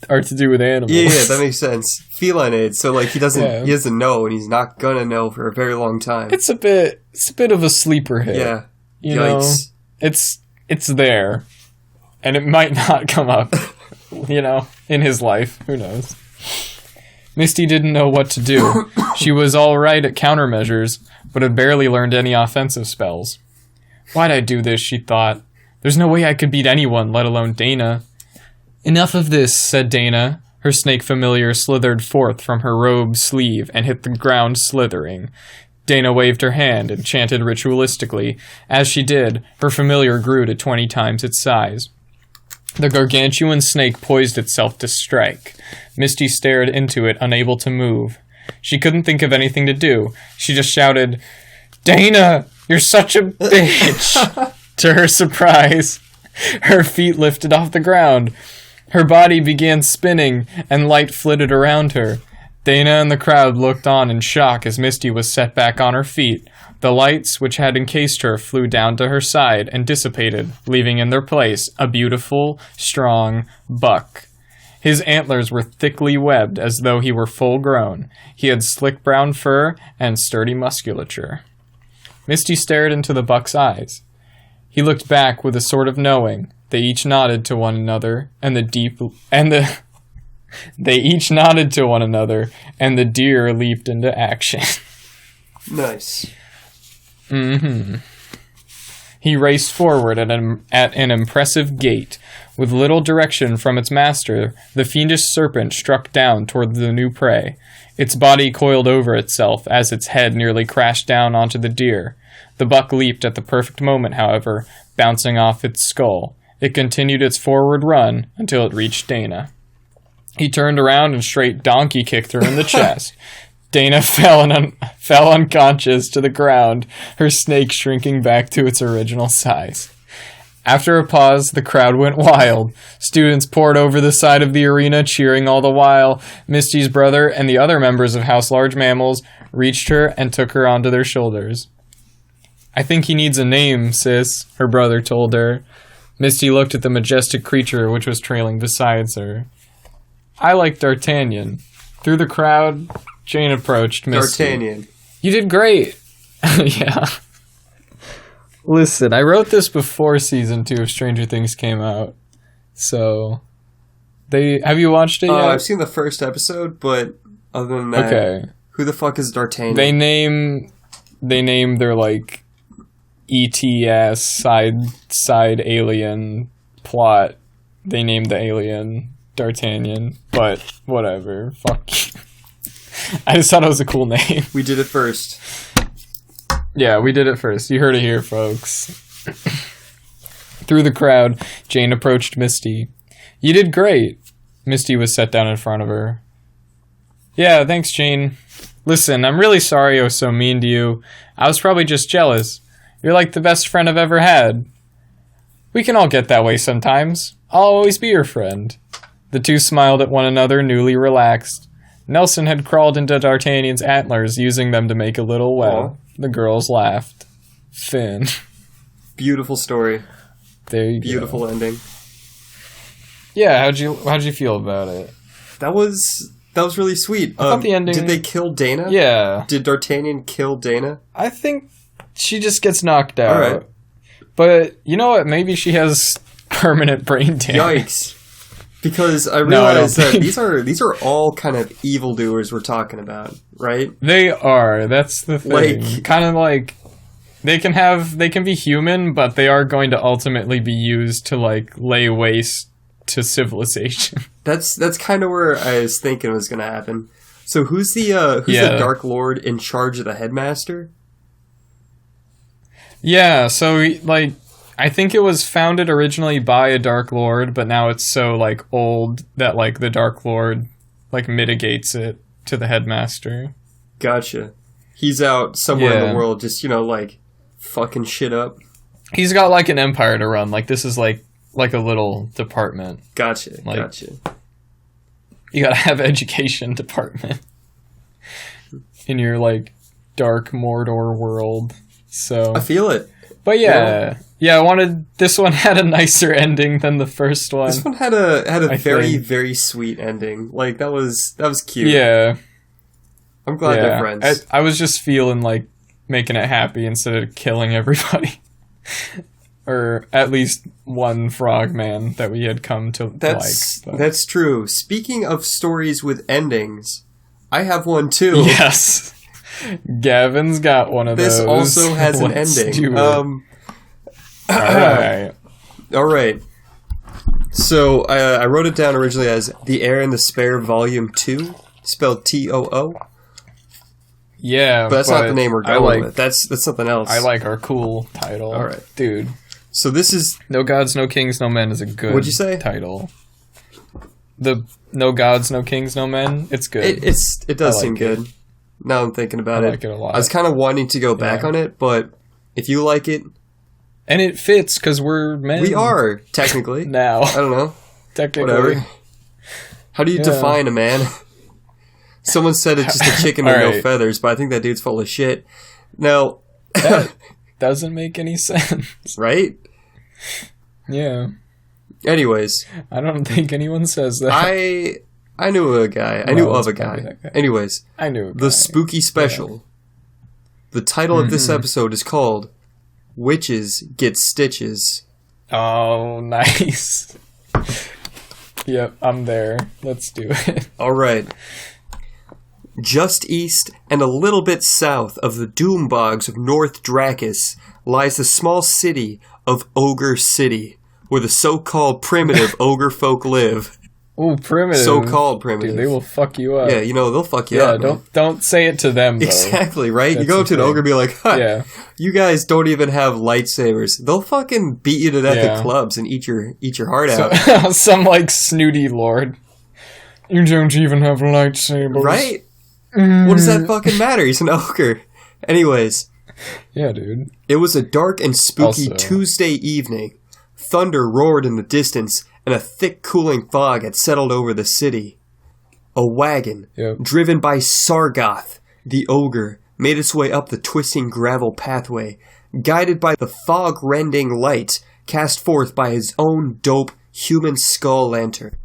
Speaker 2: are to do with animals.
Speaker 1: Yeah, that makes sense. Feline aids, so he doesn't know, and he's not gonna know for a very long time.
Speaker 2: It's a bit of a sleeper hit.
Speaker 1: Yeah.
Speaker 2: You know, it's there, and it might not come up. In his life, who knows? Misty didn't know what to do. She was all right at countermeasures, but had barely learned any offensive spells. Why'd I do this? She thought. There's no way I could beat anyone, let alone Dana. Enough of this, said Dana. Her snake familiar slithered forth from her robe sleeve and hit the ground slithering. Dana waved her hand and chanted ritualistically. As she did, her familiar grew to 20 times its size. The gargantuan snake poised itself to strike. Misty stared into it, unable to move. She couldn't think of anything to do. She just shouted, "Dana, you're such a bitch!" To her surprise, her feet lifted off the ground. Her body began spinning, and light flitted around her. Dana and the crowd looked on in shock as Misty was set back on her feet. The lights, which had encased her, flew down to her side and dissipated, leaving in their place a beautiful, strong buck. His antlers were thickly webbed as though he were full grown. He had slick brown fur and sturdy musculature. Misty stared into the buck's eyes. He looked back with a sort of knowing. They each nodded to one another, and the deer leaped into action.
Speaker 1: Nice.
Speaker 2: He raced forward at an impressive gait. With little direction from its master, the fiendish serpent struck down toward the new prey. Its body coiled over itself as its head nearly crashed down onto the deer. The buck leaped at the perfect moment, however, bouncing off its skull. It continued its forward run until it reached Dana. He turned around and straight donkey kicked her in the chest. Dana fell unconscious to the ground, her snake shrinking back to its original size. After a pause, the crowd went wild. Students poured over the side of the arena, cheering all the while. Misty's brother and the other members of House Large Mammals reached her and took her onto their shoulders. "I think he needs a name, sis," her brother told her. Misty looked at the majestic creature which was trailing beside her. "I like D'Artagnan." Through the crowd, Jane approached Misty.
Speaker 1: D'Artagnan.
Speaker 2: "You did great." Yeah. Listen, I wrote this before season 2 of Stranger Things came out. So, have you watched it yet?
Speaker 1: I've seen the first episode, but other than that,
Speaker 2: okay.
Speaker 1: Who the fuck is D'Artagnan?
Speaker 2: They name their, like, ETS side alien plot. They named the alien D'Artagnan, but whatever. Fuck. I just thought it was a cool name.
Speaker 1: We did it first.
Speaker 2: Yeah, we did it first. You heard it here, folks. Through the crowd, Jane approached Misty. "You did great." Misty was set down in front of her. "Yeah, thanks, Jane. Listen, I'm really sorry I was so mean to you. I was probably just jealous. You're like the best friend I've ever had. We can all get that way sometimes. I'll always be your friend." The two smiled at one another, newly relaxed. Nelson had crawled into D'Artagnan's antlers, using them to make a little web.
Speaker 1: Aww.
Speaker 2: The girls laughed. Finn.
Speaker 1: Beautiful story.
Speaker 2: There you
Speaker 1: Beautiful ending.
Speaker 2: Yeah, how'd you feel about it?
Speaker 1: That was really sweet.
Speaker 2: I thought the ending...
Speaker 1: Did they kill Dana?
Speaker 2: Yeah.
Speaker 1: Did D'Artagnan kill Dana?
Speaker 2: I think she just gets knocked out.
Speaker 1: All right.
Speaker 2: But you know what? Maybe she has permanent brain damage.
Speaker 1: Yikes. Because I realize that these are all kind of evildoers we're talking about, right?
Speaker 2: They are. That's the thing.
Speaker 1: Like,
Speaker 2: kind of like they can be human, but they are going to ultimately be used to like lay waste to civilization.
Speaker 1: That's kind of where I was thinking was going to happen. So who's the Dark Lord in charge of the headmaster?
Speaker 2: Yeah, so like I think it was founded originally by a Dark Lord, but now it's so, like, old that, like, the Dark Lord, like, mitigates it to the headmaster.
Speaker 1: Gotcha. He's out somewhere in the world just, like, fucking shit up.
Speaker 2: He's got, like, an empire to run. Like, this is, like a little department.
Speaker 1: Gotcha,
Speaker 2: like,
Speaker 1: gotcha.
Speaker 2: You gotta have education department in your, like, dark Mordor world. So
Speaker 1: I feel it.
Speaker 2: But this one had a nicer ending than the first one.
Speaker 1: This one had a very sweet ending. Like that was cute.
Speaker 2: Yeah.
Speaker 1: I'm glad they're friends.
Speaker 2: I was just feeling like making it happy instead of killing everybody. Or at least one frogman that we had come to like.
Speaker 1: That's true. Speaking of stories with endings, I have one too.
Speaker 2: Yes. Gavin's got one of those.
Speaker 1: This also has an ending. All right. So I wrote it down originally as The Heir and the Spare Volume 2, spelled Too.
Speaker 2: Yeah,
Speaker 1: but that's not the name we're going with. That's something else.
Speaker 2: I like our cool title.
Speaker 1: All right,
Speaker 2: dude.
Speaker 1: So this is
Speaker 2: No Gods, No Kings, No Men is a good.
Speaker 1: What'd you say?
Speaker 2: Title. The No Gods, No Kings, No Men. It's good.
Speaker 1: It does seem good. Now I'm thinking about it.
Speaker 2: I like it a lot.
Speaker 1: I was kind of wanting to go back on it, but if you like it,
Speaker 2: and it fits because we're men.
Speaker 1: We are technically
Speaker 2: now.
Speaker 1: I don't know.
Speaker 2: Technically,
Speaker 1: whatever. How do you define a man? Someone said it's just a chicken with no feathers, but I think that dude's full of shit. Now,
Speaker 2: that doesn't make any sense,
Speaker 1: right?
Speaker 2: Yeah.
Speaker 1: Anyways,
Speaker 2: I don't think anyone says that.
Speaker 1: I knew a guy. I knew of a guy. Anyways,
Speaker 2: I knew a guy.
Speaker 1: The spooky special. Yeah. The title of this episode is called "Witches Get Stitches."
Speaker 2: Oh, nice. Yep, I'm there. Let's do it.
Speaker 1: All right. Just east and a little bit south of the doom bogs of North Drakis lies the small city of Ogre City, where the so-called primitive ogre folk live.
Speaker 2: Ooh, primitive.
Speaker 1: So-called primitive.
Speaker 2: Dude, they will fuck you up.
Speaker 1: Yeah, they'll fuck you up.
Speaker 2: Yeah, don't say it to them, though.
Speaker 1: Exactly, right? That's you go up to an ogre and be like, you guys don't even have lightsabers. They'll fucking beat you to death at clubs and eat your heart out.
Speaker 2: Some, snooty lord. You don't even have lightsabers.
Speaker 1: Right? What does that fucking matter? He's an ogre. Anyways.
Speaker 2: Yeah, dude.
Speaker 1: It was a dark and spooky Tuesday evening. Thunder roared in the distance, and a thick cooling fog had settled over the city. A wagon, driven by Sargoth, the ogre, made its way up the twisting gravel pathway, guided by the fog-rending light cast forth by his own dope human skull lantern.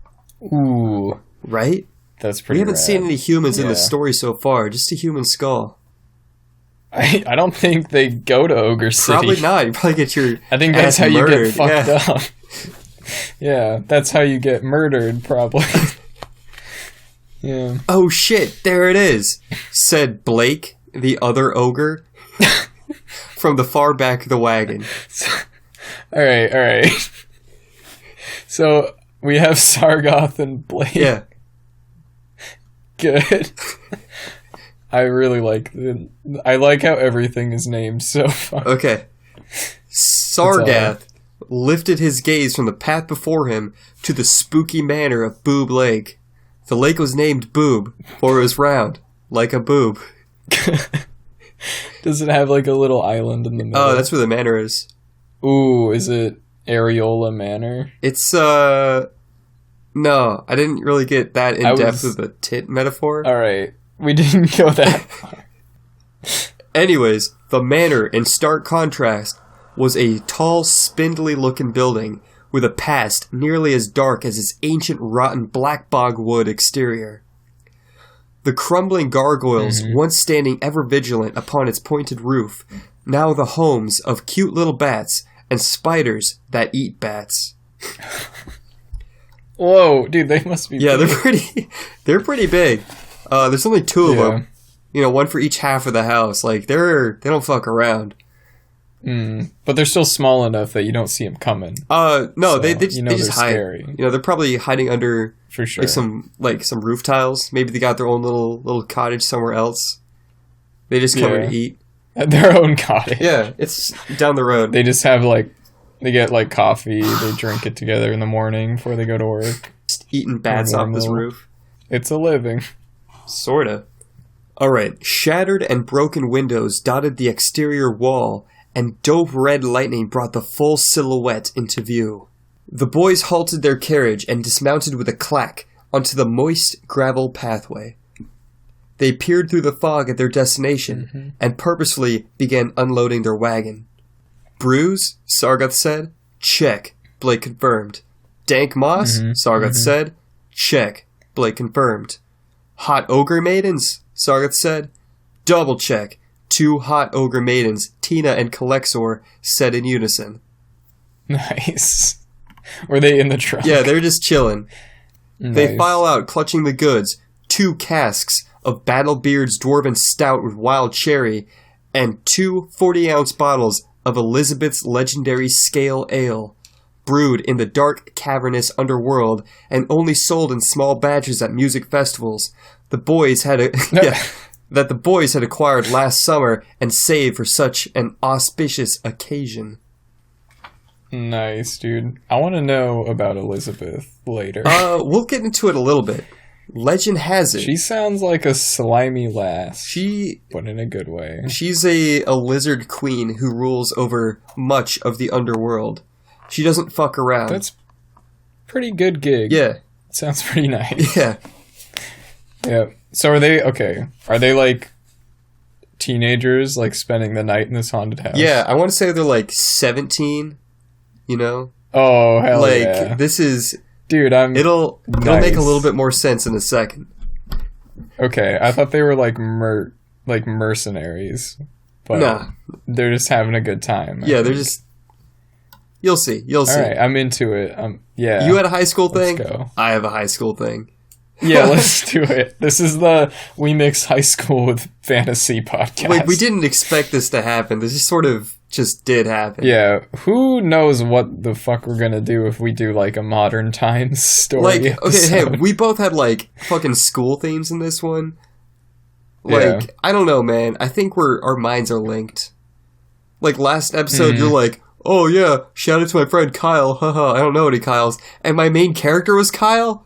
Speaker 2: Ooh.
Speaker 1: Right?
Speaker 2: That's pretty
Speaker 1: We haven't seen any humans in the story so far, just a human skull.
Speaker 2: I don't think they go to Ogre City.
Speaker 1: Probably not. You probably get your
Speaker 2: I think that's how
Speaker 1: murdered.
Speaker 2: You get fucked up. Yeah, that's how you get murdered, probably. Yeah.
Speaker 1: Oh shit, there it is, said Blake, the other ogre, from the far back of the wagon.
Speaker 2: Alright. So, we have Sargoth and Blake.
Speaker 1: Yeah.
Speaker 2: Good. I really I like how everything is named so far.
Speaker 1: Okay. Sargoth lifted his gaze from the path before him to the spooky manor of Boob Lake. The lake was named Boob, for it was round, like a boob.
Speaker 2: Does it have a little island in the middle?
Speaker 1: Oh, that's where the manor is.
Speaker 2: Ooh, is it Areola Manor?
Speaker 1: It's, no, I didn't really get that in depth of the tit metaphor.
Speaker 2: Alright, we didn't go that far.
Speaker 1: Anyways, the manor, in stark contrast, was a tall, spindly-looking building with a past nearly as dark as its ancient, rotten black bog wood exterior. The crumbling gargoyles, once standing ever vigilant upon its pointed roof, now the homes of cute little bats and spiders that eat bats.
Speaker 2: Whoa, dude, they must be big.
Speaker 1: They're pretty big. There's only two of them. One for each half of the house. They don't fuck around.
Speaker 2: But they're still small enough that you don't see them coming.
Speaker 1: No, so, they just hide.
Speaker 2: Scary.
Speaker 1: They're probably hiding under
Speaker 2: for sure.
Speaker 1: some roof tiles. Maybe they got their own little cottage somewhere else. They just come and eat.
Speaker 2: At their own cottage.
Speaker 1: Yeah, it's down the road.
Speaker 2: They just have they get coffee, they drink it together in the morning before they go to work.
Speaker 1: Just eating bats off this roof.
Speaker 2: It's a living.
Speaker 1: Sorta. Alright, shattered and broken windows dotted the exterior wall, and dope red lightning brought the full silhouette into view. The boys halted their carriage and dismounted with a clack onto the moist gravel pathway. They peered through the fog at their destination and purposefully began unloading their wagon. Bruise? Sargoth said. Check. Blake confirmed. Dank moss? Sargoth said. Check. Blake confirmed. Hot ogre maidens? Sargoth said. Double check. 2 hot ogre maidens, Tina and Kalexor, said in unison.
Speaker 2: Nice. Were they in the trunk?
Speaker 1: Yeah, they're just chilling.
Speaker 2: Nice.
Speaker 1: They file out, clutching the goods, 2 casks of Battlebeard's Dwarven Stout with Wild Cherry, and 2 40-ounce bottles of Elizabeth's legendary Scale Ale, brewed in the dark, cavernous underworld, and only sold in small batches at music festivals. The boys had that the boys had acquired last summer and saved for such an auspicious occasion.
Speaker 2: Nice, dude. I want to know about Elizabeth later.
Speaker 1: We'll get into it a little bit. Legend has it.
Speaker 2: She sounds like a slimy lass. But in a good way.
Speaker 1: She's a lizard queen who rules over much of the underworld. She doesn't fuck around.
Speaker 2: That's pretty good gig.
Speaker 1: Yeah.
Speaker 2: Sounds pretty nice.
Speaker 1: Yeah.
Speaker 2: Yeah. So are they like teenagers, like spending the night in this haunted house?
Speaker 1: Yeah, I want to say they're like 17, you know?
Speaker 2: Oh, hell yeah.
Speaker 1: Like, this is...
Speaker 2: Dude,
Speaker 1: It'll make a little bit more sense in a second.
Speaker 2: Okay, I thought they were like mercenaries. But
Speaker 1: nah.
Speaker 2: They're just having a good time.
Speaker 1: Yeah, they're just... You'll see.
Speaker 2: Alright, I'm into it. Yeah.
Speaker 1: You had a high school thing?
Speaker 2: Let's go.
Speaker 1: I have a high school thing.
Speaker 2: Yeah, let's do it. This is the We Mix High School with Fantasy podcast.
Speaker 1: Like, we didn't expect this to happen. This just sort of just did happen.
Speaker 2: Yeah, who knows what the fuck we're gonna do if we do, like, a modern times story
Speaker 1: Like,
Speaker 2: episode.
Speaker 1: okay, hey, we both had, like, fucking school themes in this one. Like, yeah. I don't know, man. I think our minds are linked. Like, last episode, you're like, oh, yeah, shout out to my friend Kyle. Haha, I don't know any Kyles. And my main character was Kyle?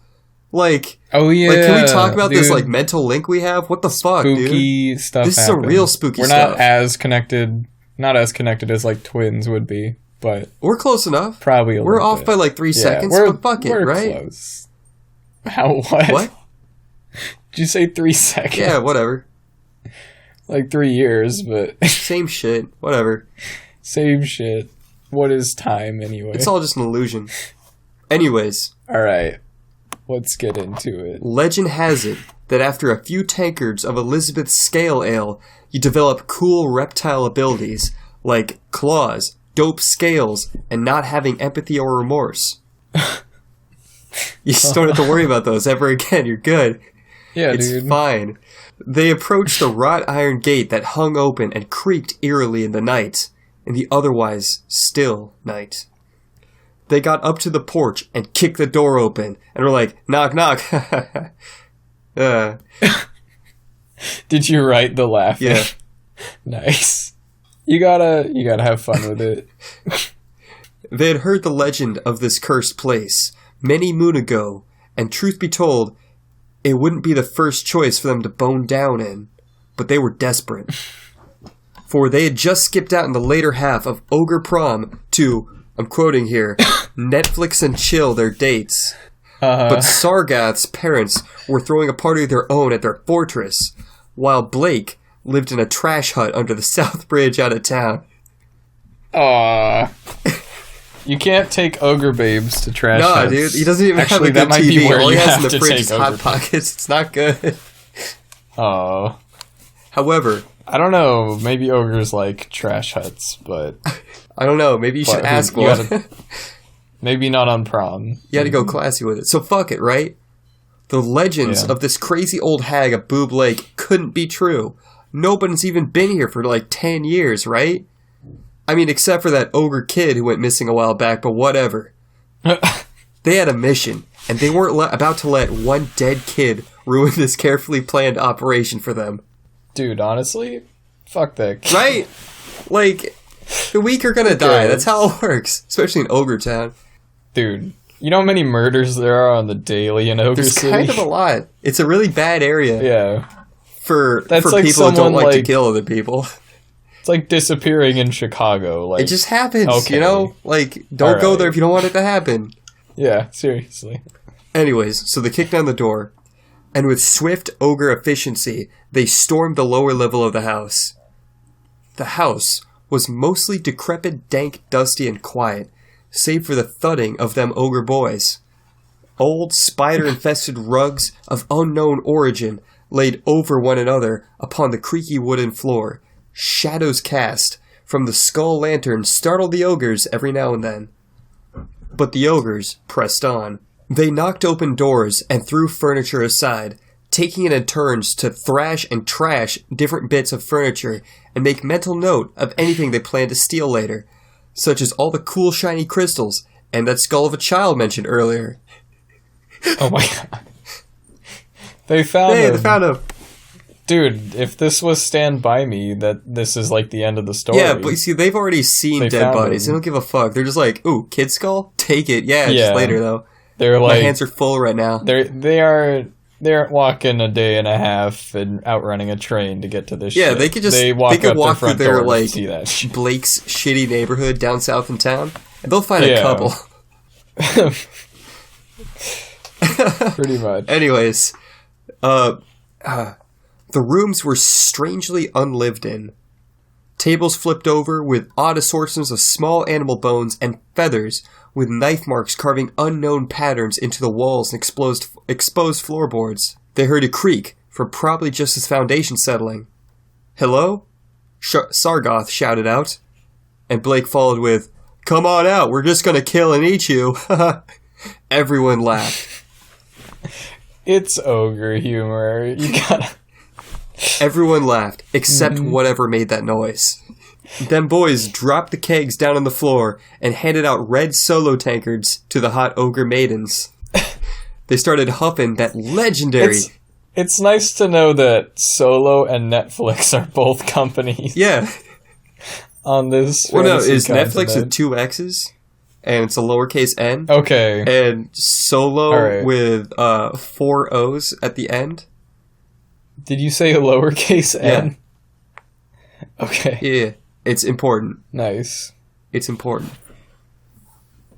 Speaker 1: Like,
Speaker 2: oh yeah,
Speaker 1: like, can we talk about this like mental link we have? What the fuck, dude?
Speaker 2: Spooky stuff.
Speaker 1: This happened. Is a real spooky stuff.
Speaker 2: We're not as connected as like twins would be, but
Speaker 1: we're close enough.
Speaker 2: Probably
Speaker 1: we're off by like 3 seconds, but fuck it, right?
Speaker 2: Close. How what?
Speaker 1: What?
Speaker 2: Did you say 3 seconds?
Speaker 1: Yeah, whatever.
Speaker 2: Like 3 years, but
Speaker 1: same shit. Whatever.
Speaker 2: Same shit. What is time anyway?
Speaker 1: It's all just an illusion. Anyways.
Speaker 2: All right. Let's get into it.
Speaker 1: Legend has it that after a few tankards of Elizabeth's scale ale, you develop cool reptile abilities like claws, dope scales, and not having empathy or remorse. You just don't have to worry about those ever again. You're good.
Speaker 2: Yeah,
Speaker 1: it's
Speaker 2: dude.
Speaker 1: Fine. They approached the wrought iron gate that hung open and creaked eerily in the night, in the otherwise still night. They got up to the porch and kicked the door open and were like, knock, knock.
Speaker 2: Did you write the laugh?
Speaker 1: Yeah.
Speaker 2: Nice. You gotta have fun with it.
Speaker 1: They had heard the legend of this cursed place many moon ago, and truth be told, it wouldn't be the first choice for them to bone down in, but they were desperate. For they had just skipped out in the later half of Ogre Prom to, I'm quoting here, Netflix and chill their dates. But Sargath's parents were throwing a party of their own at their fortress, while Blake lived in a trash hut under the South Bridge out of town.
Speaker 2: Aww. You can't take ogre babes to trash huts.
Speaker 1: No, dude. He doesn't even have a good TV. All he has in the fridge is Hot Pockets. It's not good.
Speaker 2: Oh.
Speaker 1: However,
Speaker 2: I don't know. Maybe ogres like trash huts, but...
Speaker 1: I don't know. Maybe you should ask one.
Speaker 2: Maybe not on prom.
Speaker 1: You had to go classy with it. So fuck it, right? The legends of this crazy old hag at Boob Lake couldn't be true. Nobody's even been here for like 10 years, right? I mean, except for that ogre kid who went missing a while back, but whatever. They had a mission, and they weren't about to let one dead kid ruin this carefully planned operation for them.
Speaker 2: Dude, honestly, fuck that kid.
Speaker 1: Right? Like, the weak are gonna die. That's how it works, especially in Ogre Town.
Speaker 2: Dude, you know how many murders there are on the daily in Ogre City?
Speaker 1: There's kind of a lot. It's a really bad area.
Speaker 2: Yeah.
Speaker 1: For like people who don't like to kill other people.
Speaker 2: It's like disappearing in Chicago. Like,
Speaker 1: it just happens, you know? Like, don't go there if you don't want it to happen.
Speaker 2: Yeah, seriously.
Speaker 1: Anyways, so they kicked down the door, and with swift ogre efficiency, they stormed the lower level of the house. The house was mostly decrepit, dank, dusty, and quiet, save for the thudding of them ogre boys. Old, spider-infested rugs of unknown origin laid over one another upon the creaky wooden floor. Shadows cast from the skull lantern startled the ogres every now and then. But the ogres pressed on. They knocked open doors and threw furniture aside, taking it in turns to thrash and trash different bits of furniture and make mental note of anything they planned to steal later, such as all the cool shiny crystals and that skull of a child mentioned earlier.
Speaker 2: Oh my god. They found him.
Speaker 1: They found him.
Speaker 2: Dude, if this was Stand By Me, that this is like the end of the story.
Speaker 1: Yeah, but you see, they've already seen dead bodies. They don't give a fuck. They're just like, ooh, kid skull? Take it. Yeah, just later, though.
Speaker 2: They're like...
Speaker 1: My hands are full right now.
Speaker 2: They're walking a day and a half and outrunning a train to get to this shit.
Speaker 1: Yeah, they could just... They could walk through their, like, Blake's shitty neighborhood down south in town, and they'll find a couple.
Speaker 2: Pretty much.
Speaker 1: Anyways, the rooms were strangely unlived in. Tables flipped over with odd assortments of small animal bones and feathers, with knife marks carving unknown patterns into the walls and exposed floorboards. They heard a creak from probably just his foundation settling. "Hello?" Sargoth shouted out, and Blake followed with, "Come on out, we're just gonna kill and eat you." Everyone laughed.
Speaker 2: It's ogre humor. You gotta...
Speaker 1: Everyone laughed, except whatever made that noise. Them boys dropped the kegs down on the floor and handed out red solo tankards to the hot ogre maidens. They started huffing that legendary...
Speaker 2: It's nice to know that Solo and Netflix are both companies.
Speaker 1: Yeah.
Speaker 2: On this...
Speaker 1: Well, no, is Netflix with 2 X's? And it's a lowercase n?
Speaker 2: Okay.
Speaker 1: And Solo with 4 O's at the end?
Speaker 2: Did you say a lowercase n? Okay.
Speaker 1: Yeah, it's important.
Speaker 2: Nice.
Speaker 1: It's important.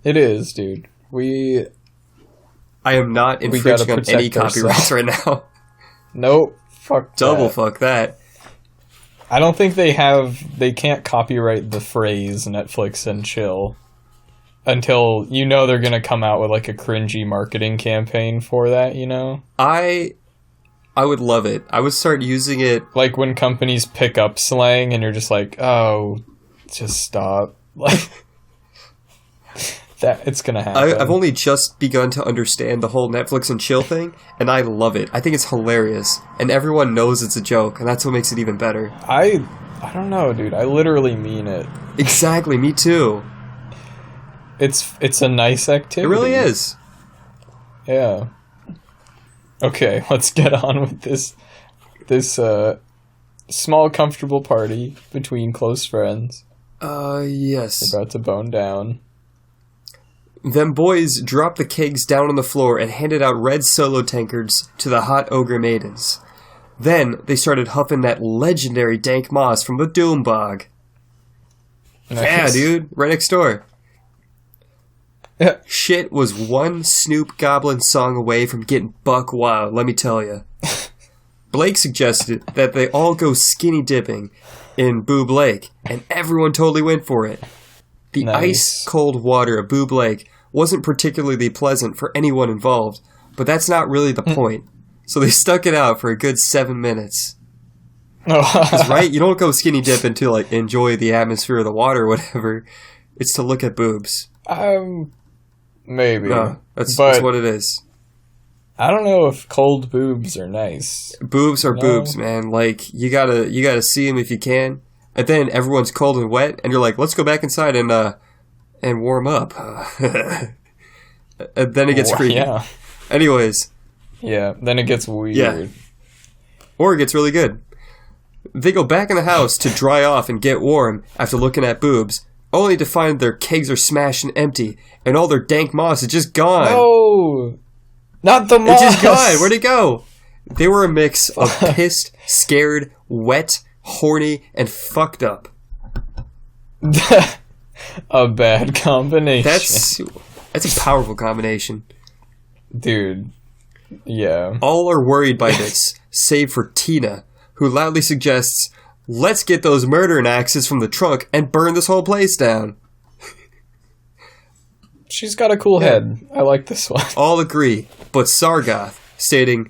Speaker 2: It is, dude.
Speaker 1: I am not infringing on any copyrights right now.
Speaker 2: Nope. Fuck
Speaker 1: Double fuck that.
Speaker 2: I don't think they can't copyright the phrase Netflix and chill until they're gonna come out with like a cringy marketing campaign for that,
Speaker 1: I would love it. I would start using it...
Speaker 2: Like when companies pick up slang and you're just like, oh, just stop. Like, that it's gonna happen.
Speaker 1: I've only just begun to understand the whole Netflix and chill thing, and I love it. I think it's hilarious. And everyone knows it's a joke, and that's what makes it even better.
Speaker 2: I don't know, dude. I literally mean it.
Speaker 1: Exactly, me too.
Speaker 2: It's a nice activity.
Speaker 1: It really is.
Speaker 2: Yeah. Okay, let's get on with this small, comfortable party between close friends.
Speaker 1: Yes.
Speaker 2: About to bone down.
Speaker 1: Them boys dropped the kegs down on the floor and handed out red solo tankards to the hot ogre maidens. Then they started huffing that legendary dank moss from the Doom Bog. Nice. Yeah, dude, right next door. Shit was one Snoop Goblin song away from getting buck wild, let me tell you. Blake suggested that they all go skinny dipping in Boob Lake, and everyone totally went for it. The ice-cold water of Boob Lake wasn't particularly pleasant for anyone involved, but that's not really the point. So they stuck it out for a good 7 minutes. Because, right, you don't go skinny dipping to, like, enjoy the atmosphere of the water or whatever. It's to look at boobs.
Speaker 2: Maybe.
Speaker 1: No, that's what it is.
Speaker 2: I don't know if cold boobs are nice.
Speaker 1: Boobs are boobs, man. Like, you gotta see them if you can. And then everyone's cold and wet, and you're like, let's go back inside and warm up. And then it gets creepy.
Speaker 2: Yeah.
Speaker 1: Anyways.
Speaker 2: Yeah, then it gets weird.
Speaker 1: Yeah. Or it gets really good. They go back in the house to dry off and get warm after looking at boobs, only to find their kegs are smashed and empty, and all their dank moss is just gone.
Speaker 2: No! Not the moss!
Speaker 1: It's just gone. Where'd it go? They were a mix of pissed, scared, wet, horny, and fucked up.
Speaker 2: A bad combination.
Speaker 1: That's a powerful combination.
Speaker 2: Dude. Yeah.
Speaker 1: All are worried by this, save for Tina, who loudly suggests, let's get those murdering axes from the trunk and burn this whole place down.
Speaker 2: She's got a cool head. I like this one.
Speaker 1: All agree, but Sargoth, stating,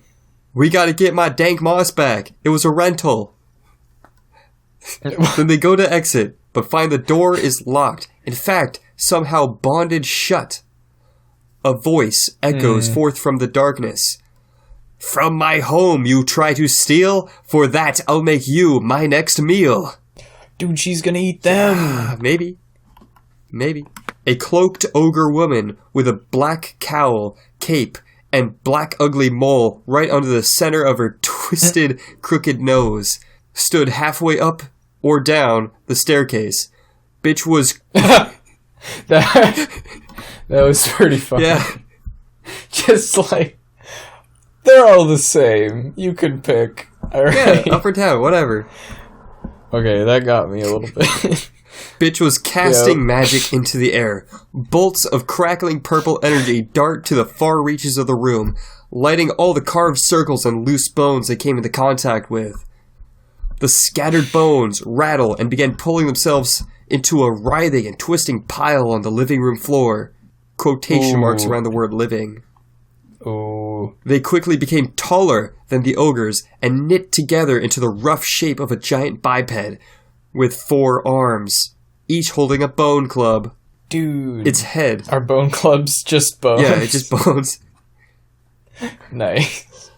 Speaker 1: we gotta get my dank moss back. It was a rental. Then they go to exit, but find the door is locked. In fact, somehow bonded shut. A voice echoes forth from the darkness. From my home you try to steal? For that I'll make you my next meal.
Speaker 2: Dude, she's gonna eat them.
Speaker 1: Maybe. A cloaked ogre woman with a black cowl, cape, and black ugly mole right under the center of her twisted, crooked nose stood halfway up or down the staircase. Bitch was...
Speaker 2: that was pretty funny.
Speaker 1: Yeah.
Speaker 2: Just like, they're all the same. You can pick. All right.
Speaker 1: Yeah, up or down, whatever.
Speaker 2: Okay, that got me a little bit.
Speaker 1: Bitch was casting magic into the air. Bolts of crackling purple energy dart to the far reaches of the room, lighting all the carved circles and loose bones they came into contact with. The scattered bones rattle and began pulling themselves into a writhing and twisting pile on the living room floor. Quotation marks around the word living.
Speaker 2: Ooh.
Speaker 1: They quickly became taller than the ogres and knit together into the rough shape of a giant biped with 4 arms, each holding a bone club.
Speaker 2: Dude.
Speaker 1: Its head.
Speaker 2: Are bone clubs just bones?
Speaker 1: Yeah, it's just bones.
Speaker 2: Nice.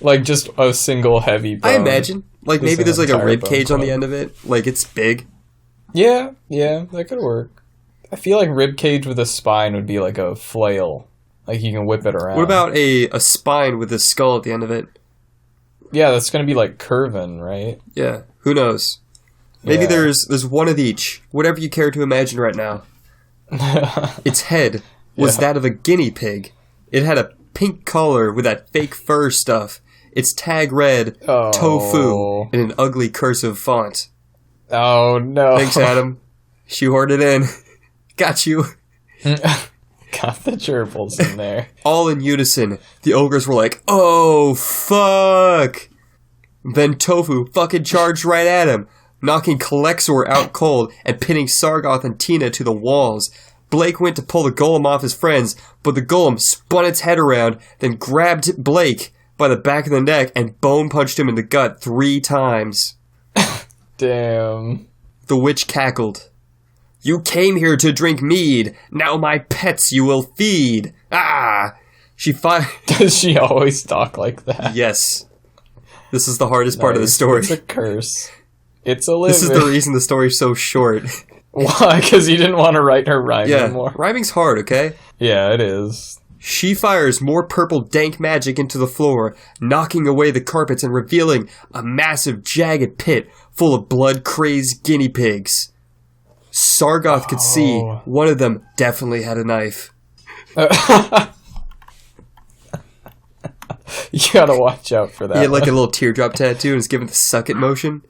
Speaker 2: Like just a single heavy bone.
Speaker 1: I imagine. Like maybe there's like a rib cage on the end of it. Like it's big.
Speaker 2: Yeah, that could work. I feel like rib cage with a spine would be like a flail. Like you can whip it around.
Speaker 1: What about a spine with a skull at the end of it?
Speaker 2: Yeah, that's going to be like curving, right?
Speaker 1: Yeah, who knows? Maybe there's one of each. Whatever you care to imagine right now. Its head was that of a guinea pig. It had a pink collar with that fake fur stuff. Its tag read tofu in an ugly cursive font.
Speaker 2: Oh, no.
Speaker 1: Thanks, Adam. Shoehorned it in. Got you.
Speaker 2: Got the gerbils in there.
Speaker 1: All in unison, the ogres were like, oh, fuck. Then Tofu fucking charged right at him, knocking Kalexor out cold and pinning Sargoth and Tina to the walls. Blake went to pull the golem off his friends, but the golem spun its head around, then grabbed Blake by the back of the neck and bone punched him in the gut 3 times.
Speaker 2: Damn.
Speaker 1: The witch cackled. You came here to drink mead. Now my pets you will feed. Ah! She
Speaker 2: Does she always talk like that?
Speaker 1: Yes. This is the hardest part of the story.
Speaker 2: It's a curse. It's a living.
Speaker 1: This is the reason the story's so short.
Speaker 2: Why? Because you didn't want to write her rhyme anymore.
Speaker 1: Rhyming's hard, okay?
Speaker 2: Yeah, it is.
Speaker 1: She fires more purple dank magic into the floor, knocking away the carpets and revealing a massive jagged pit full of blood-crazed guinea pigs. Sargoth could see one of them definitely had a knife.
Speaker 2: You gotta watch out for that.
Speaker 1: He had like a little teardrop tattoo and is giving the suck it motion.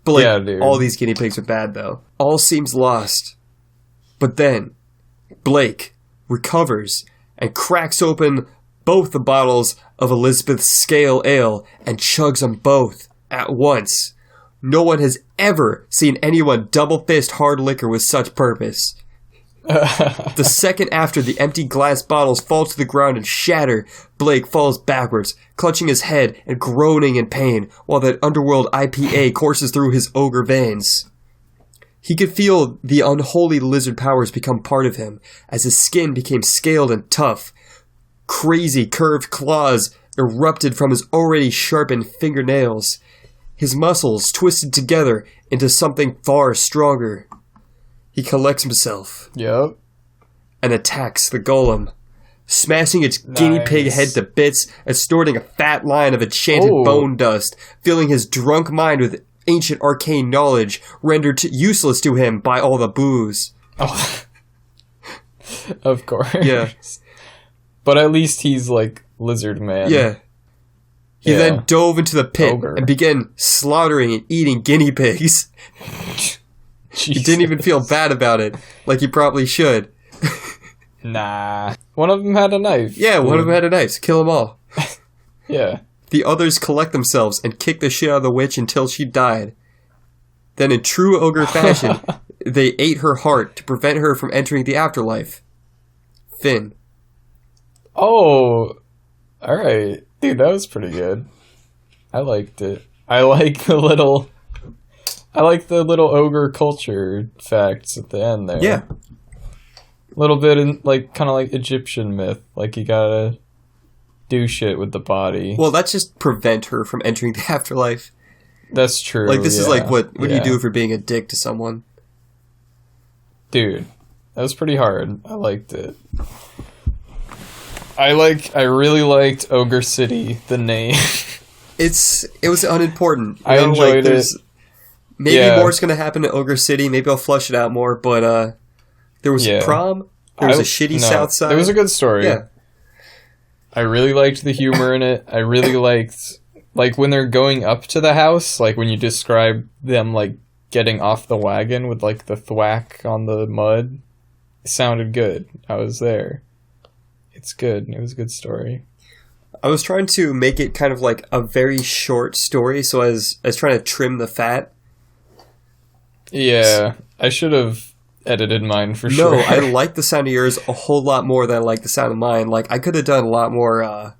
Speaker 1: But like,
Speaker 2: dude.
Speaker 1: All these guinea pigs are bad though. All seems lost. But then, Blake recovers and cracks open both the bottles of Elizabeth's Scale Ale and chugs them both at once. No one has ever seen anyone double fist hard liquor with such purpose. The second after the empty glass bottles fall to the ground and shatter, Blake falls backwards, clutching his head and groaning in pain, while that underworld IPA courses through his ogre veins. He could feel the unholy lizard powers become part of him, as his skin became scaled and tough. Crazy curved claws erupted from his already sharpened fingernails. His muscles twisted together into something far stronger. He collects himself.
Speaker 2: Yep.
Speaker 1: And attacks the golem, smashing its guinea pig head to bits and snorting a fat line of enchanted bone dust, filling his drunk mind with ancient arcane knowledge rendered useless to him by all the booze.
Speaker 2: Oh. Of course.
Speaker 1: Yeah.
Speaker 2: But at least he's like lizard man.
Speaker 1: Yeah. He then dove into the pit and began slaughtering and eating guinea pigs. He didn't even feel bad about it, like he probably should.
Speaker 2: Nah. One of them had a knife.
Speaker 1: Yeah, one of them had a knife. Kill them all.
Speaker 2: Yeah.
Speaker 1: The others collect themselves and kick the shit out of the witch until she died. Then in true ogre fashion, they ate her heart to prevent her from entering the afterlife. Finn.
Speaker 2: Oh, alright. Dude, that was pretty good. I liked it. I like the little ogre culture facts at the end there.
Speaker 1: Yeah.
Speaker 2: A little bit in, like, kind of like Egyptian myth. Like, you gotta do shit with the body.
Speaker 1: Well, that's just prevent her from entering the afterlife.
Speaker 2: That's true.
Speaker 1: Like, this is like, what do you do for being a dick to someone?
Speaker 2: Dude, that was pretty hard. I liked it. I really liked Ogre City, the name.
Speaker 1: It was unimportant.
Speaker 2: I enjoyed it.
Speaker 1: Maybe more's gonna happen in Ogre City. Maybe I'll flush it out more. But there was a prom. There was a shitty South Side.
Speaker 2: It was a good story.
Speaker 1: Yeah.
Speaker 2: I really liked the humor in it. I really liked, like, when they're going up to the house, like, when you describe them, like, getting off the wagon with, like, the thwack on the mud. It sounded good. I was there. It's good. It was a good story.
Speaker 1: I was trying to make it kind of like a very short story, so I was trying to trim the fat.
Speaker 2: Yeah, I should have edited mine for sure.
Speaker 1: No, I like the sound of yours a whole lot more than I like the sound of mine. Like, I could have done a lot more,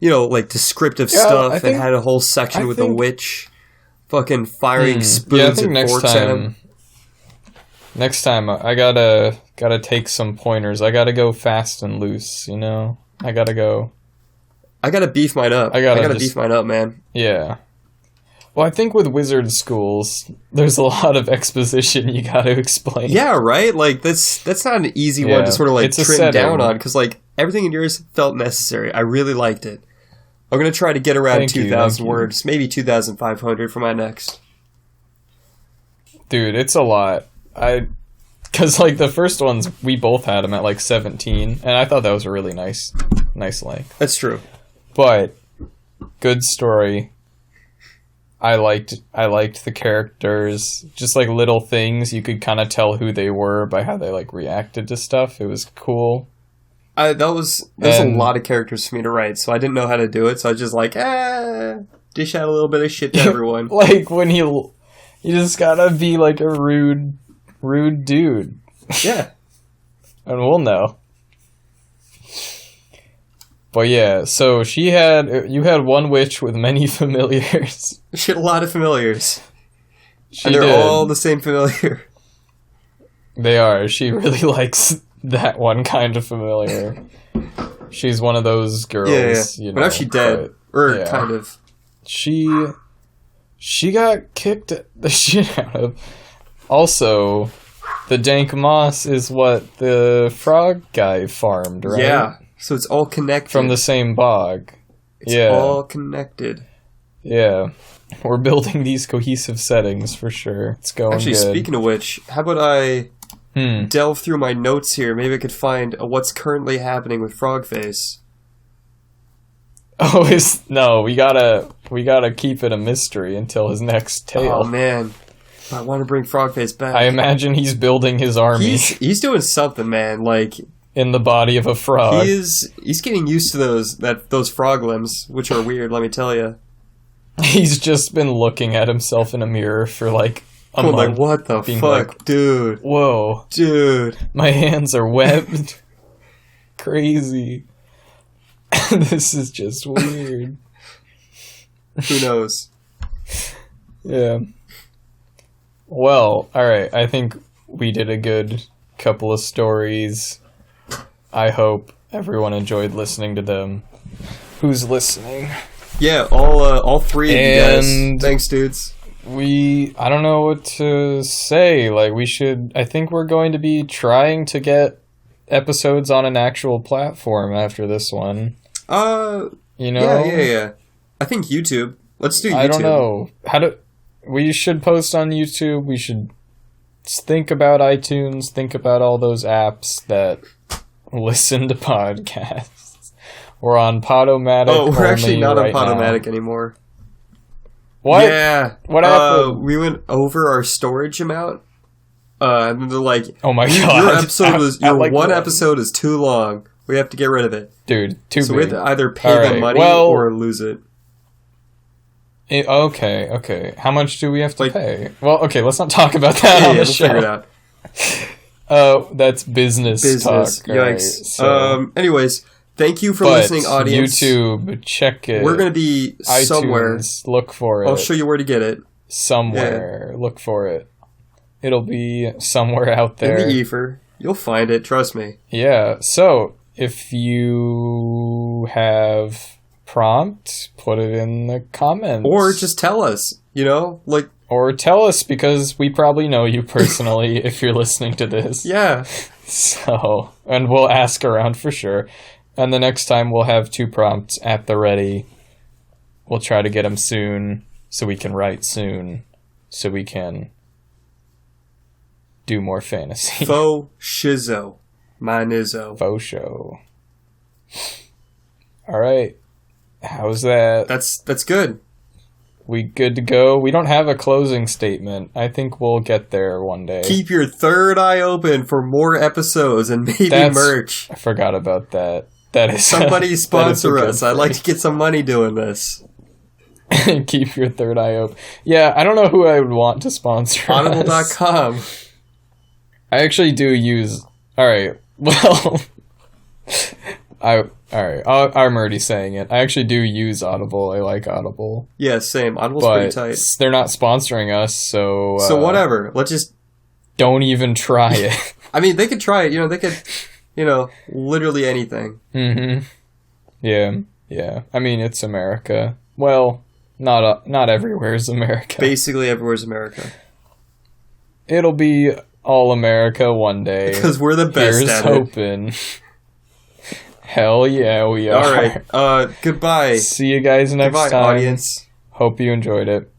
Speaker 1: like, descriptive stuff and had a whole section with a witch fucking firing spoons and forks at him.
Speaker 2: Next time, I gotta take some pointers. I gotta go fast and loose, you know? I gotta
Speaker 1: beef mine up. I gotta beef mine up, man.
Speaker 2: Yeah. Well, I think with wizard schools, there's a lot of exposition you gotta explain.
Speaker 1: Yeah, right? Like, that's not an easy one to sort of, like, trim down on, because, like, everything in yours felt necessary. I really liked it. I'm gonna try to get around 2,000 words, maybe 2,500 for my next.
Speaker 2: Dude, it's a lot. Because, like, the first ones, we both had them at, like, 17, and I thought that was a really nice length.
Speaker 1: That's true.
Speaker 2: But, good story. I liked the characters. Just, like, little things. You could kind of tell who they were by how they, like, reacted to stuff. It was cool.
Speaker 1: That was a lot of characters for me to write, so I didn't know how to do it, so I was just like, dish out a little bit of shit to everyone.
Speaker 2: Like, when you just gotta be, like, a rude dude.
Speaker 1: Yeah.
Speaker 2: And we'll know. But yeah, so you had one witch with many familiars.
Speaker 1: She had a lot of familiars. And they're all the same familiar.
Speaker 2: They are. She really likes that one kind of familiar. She's one of those girls.
Speaker 1: Yeah.
Speaker 2: You know,
Speaker 1: but now she's dead. Kind of.
Speaker 2: She got kicked the shit out of. Also, the dank moss is what the frog guy farmed, right?
Speaker 1: Yeah. So it's all connected.
Speaker 2: From the same bog.
Speaker 1: It's all connected.
Speaker 2: Yeah. We're building these cohesive settings for sure. It's going
Speaker 1: Actually,
Speaker 2: good.
Speaker 1: Speaking of which, how about I delve through my notes here? Maybe I could find what's currently happening with Frogface.
Speaker 2: Oh, we gotta keep it a mystery until his next tale.
Speaker 1: Oh man, I want to bring Frogface back.
Speaker 2: I imagine he's building his army.
Speaker 1: He's doing something, man. Like,
Speaker 2: in the body of a frog.
Speaker 1: He's getting used to those frog limbs, which are weird. Let me tell you.
Speaker 2: He's just been looking at himself in a mirror for like a month.
Speaker 1: Like, what the fuck, like, dude?
Speaker 2: Whoa,
Speaker 1: dude!
Speaker 2: My hands are webbed. Crazy. This is just weird.
Speaker 1: Who knows?
Speaker 2: Yeah. Well, alright, I think we did a good couple of stories. I hope everyone enjoyed listening to them. Who's listening?
Speaker 1: Yeah, all three of you guys. Thanks, dudes.
Speaker 2: I don't know what to say. Like, I think we're going to be trying to get episodes on an actual platform after this one. You know?
Speaker 1: Yeah. I think YouTube. Let's do YouTube.
Speaker 2: I don't know. We should post on YouTube. We should think about iTunes. Think about all those apps that listen to podcasts. We're on Podomatic.
Speaker 1: Oh, we're actually not
Speaker 2: right
Speaker 1: on Podomatic
Speaker 2: now.
Speaker 1: Anymore.
Speaker 2: What?
Speaker 1: Yeah.
Speaker 2: What happened?
Speaker 1: We went over our storage amount. And they're like,
Speaker 2: oh my god,
Speaker 1: your one episode is too long. We have to get rid of it.
Speaker 2: Dude,
Speaker 1: so we have to either pay them money or lose it.
Speaker 2: Okay. How much do we have to pay? Well, okay, let's not talk about that on the show.
Speaker 1: We'll figure it out.
Speaker 2: That's business talk.
Speaker 1: Yikes. Right, so. Anyways, thank you for listening, audience.
Speaker 2: YouTube, check it.
Speaker 1: We're going to be
Speaker 2: iTunes,
Speaker 1: somewhere.
Speaker 2: Look for it.
Speaker 1: I'll show you where to get it.
Speaker 2: Somewhere. Yeah. Look for it. It'll be somewhere out there.
Speaker 1: In the ether. You'll find it, trust me.
Speaker 2: Yeah, so if you have prompt, put it in the comments.
Speaker 1: Or just tell us,
Speaker 2: Or tell us, because we probably know you personally if you're listening to this.
Speaker 1: Yeah.
Speaker 2: So, and we'll ask around for sure. And the next time we'll have 2 prompts at the ready. We'll try to get them soon so we can write soon so we can do more fantasy.
Speaker 1: Faux shizo. My nizzo.
Speaker 2: Faux show. All right. How's that?
Speaker 1: That's good.
Speaker 2: We good to go? We don't have a closing statement. I think we'll get there one day.
Speaker 1: Keep your third eye open for more episodes and maybe merch.
Speaker 2: I forgot about that. That is
Speaker 1: somebody sponsor us. I'd like to get some money doing this.
Speaker 2: Keep your third eye open. Yeah, I don't know who I would want to sponsor.
Speaker 1: Audible.com.
Speaker 2: I actually do use. All right. Well, all right. I'm already saying it. I actually do use Audible. I like Audible.
Speaker 1: Yeah, same. Audible's pretty tight.
Speaker 2: They're not sponsoring us, so.
Speaker 1: So whatever. Let's just.
Speaker 2: Don't even try it.
Speaker 1: I mean, they could try it. They could. Literally anything.
Speaker 2: Mm-hmm. Yeah. I mean, it's America. Well, not everywhere is America.
Speaker 1: Basically, everywhere is America.
Speaker 2: It'll be all America one day.
Speaker 1: Because we're the best
Speaker 2: Here's
Speaker 1: at
Speaker 2: hoping. Hell yeah, we are.
Speaker 1: All right. Goodbye.
Speaker 2: See you guys next time.
Speaker 1: Goodbye, audience.
Speaker 2: Hope you enjoyed it.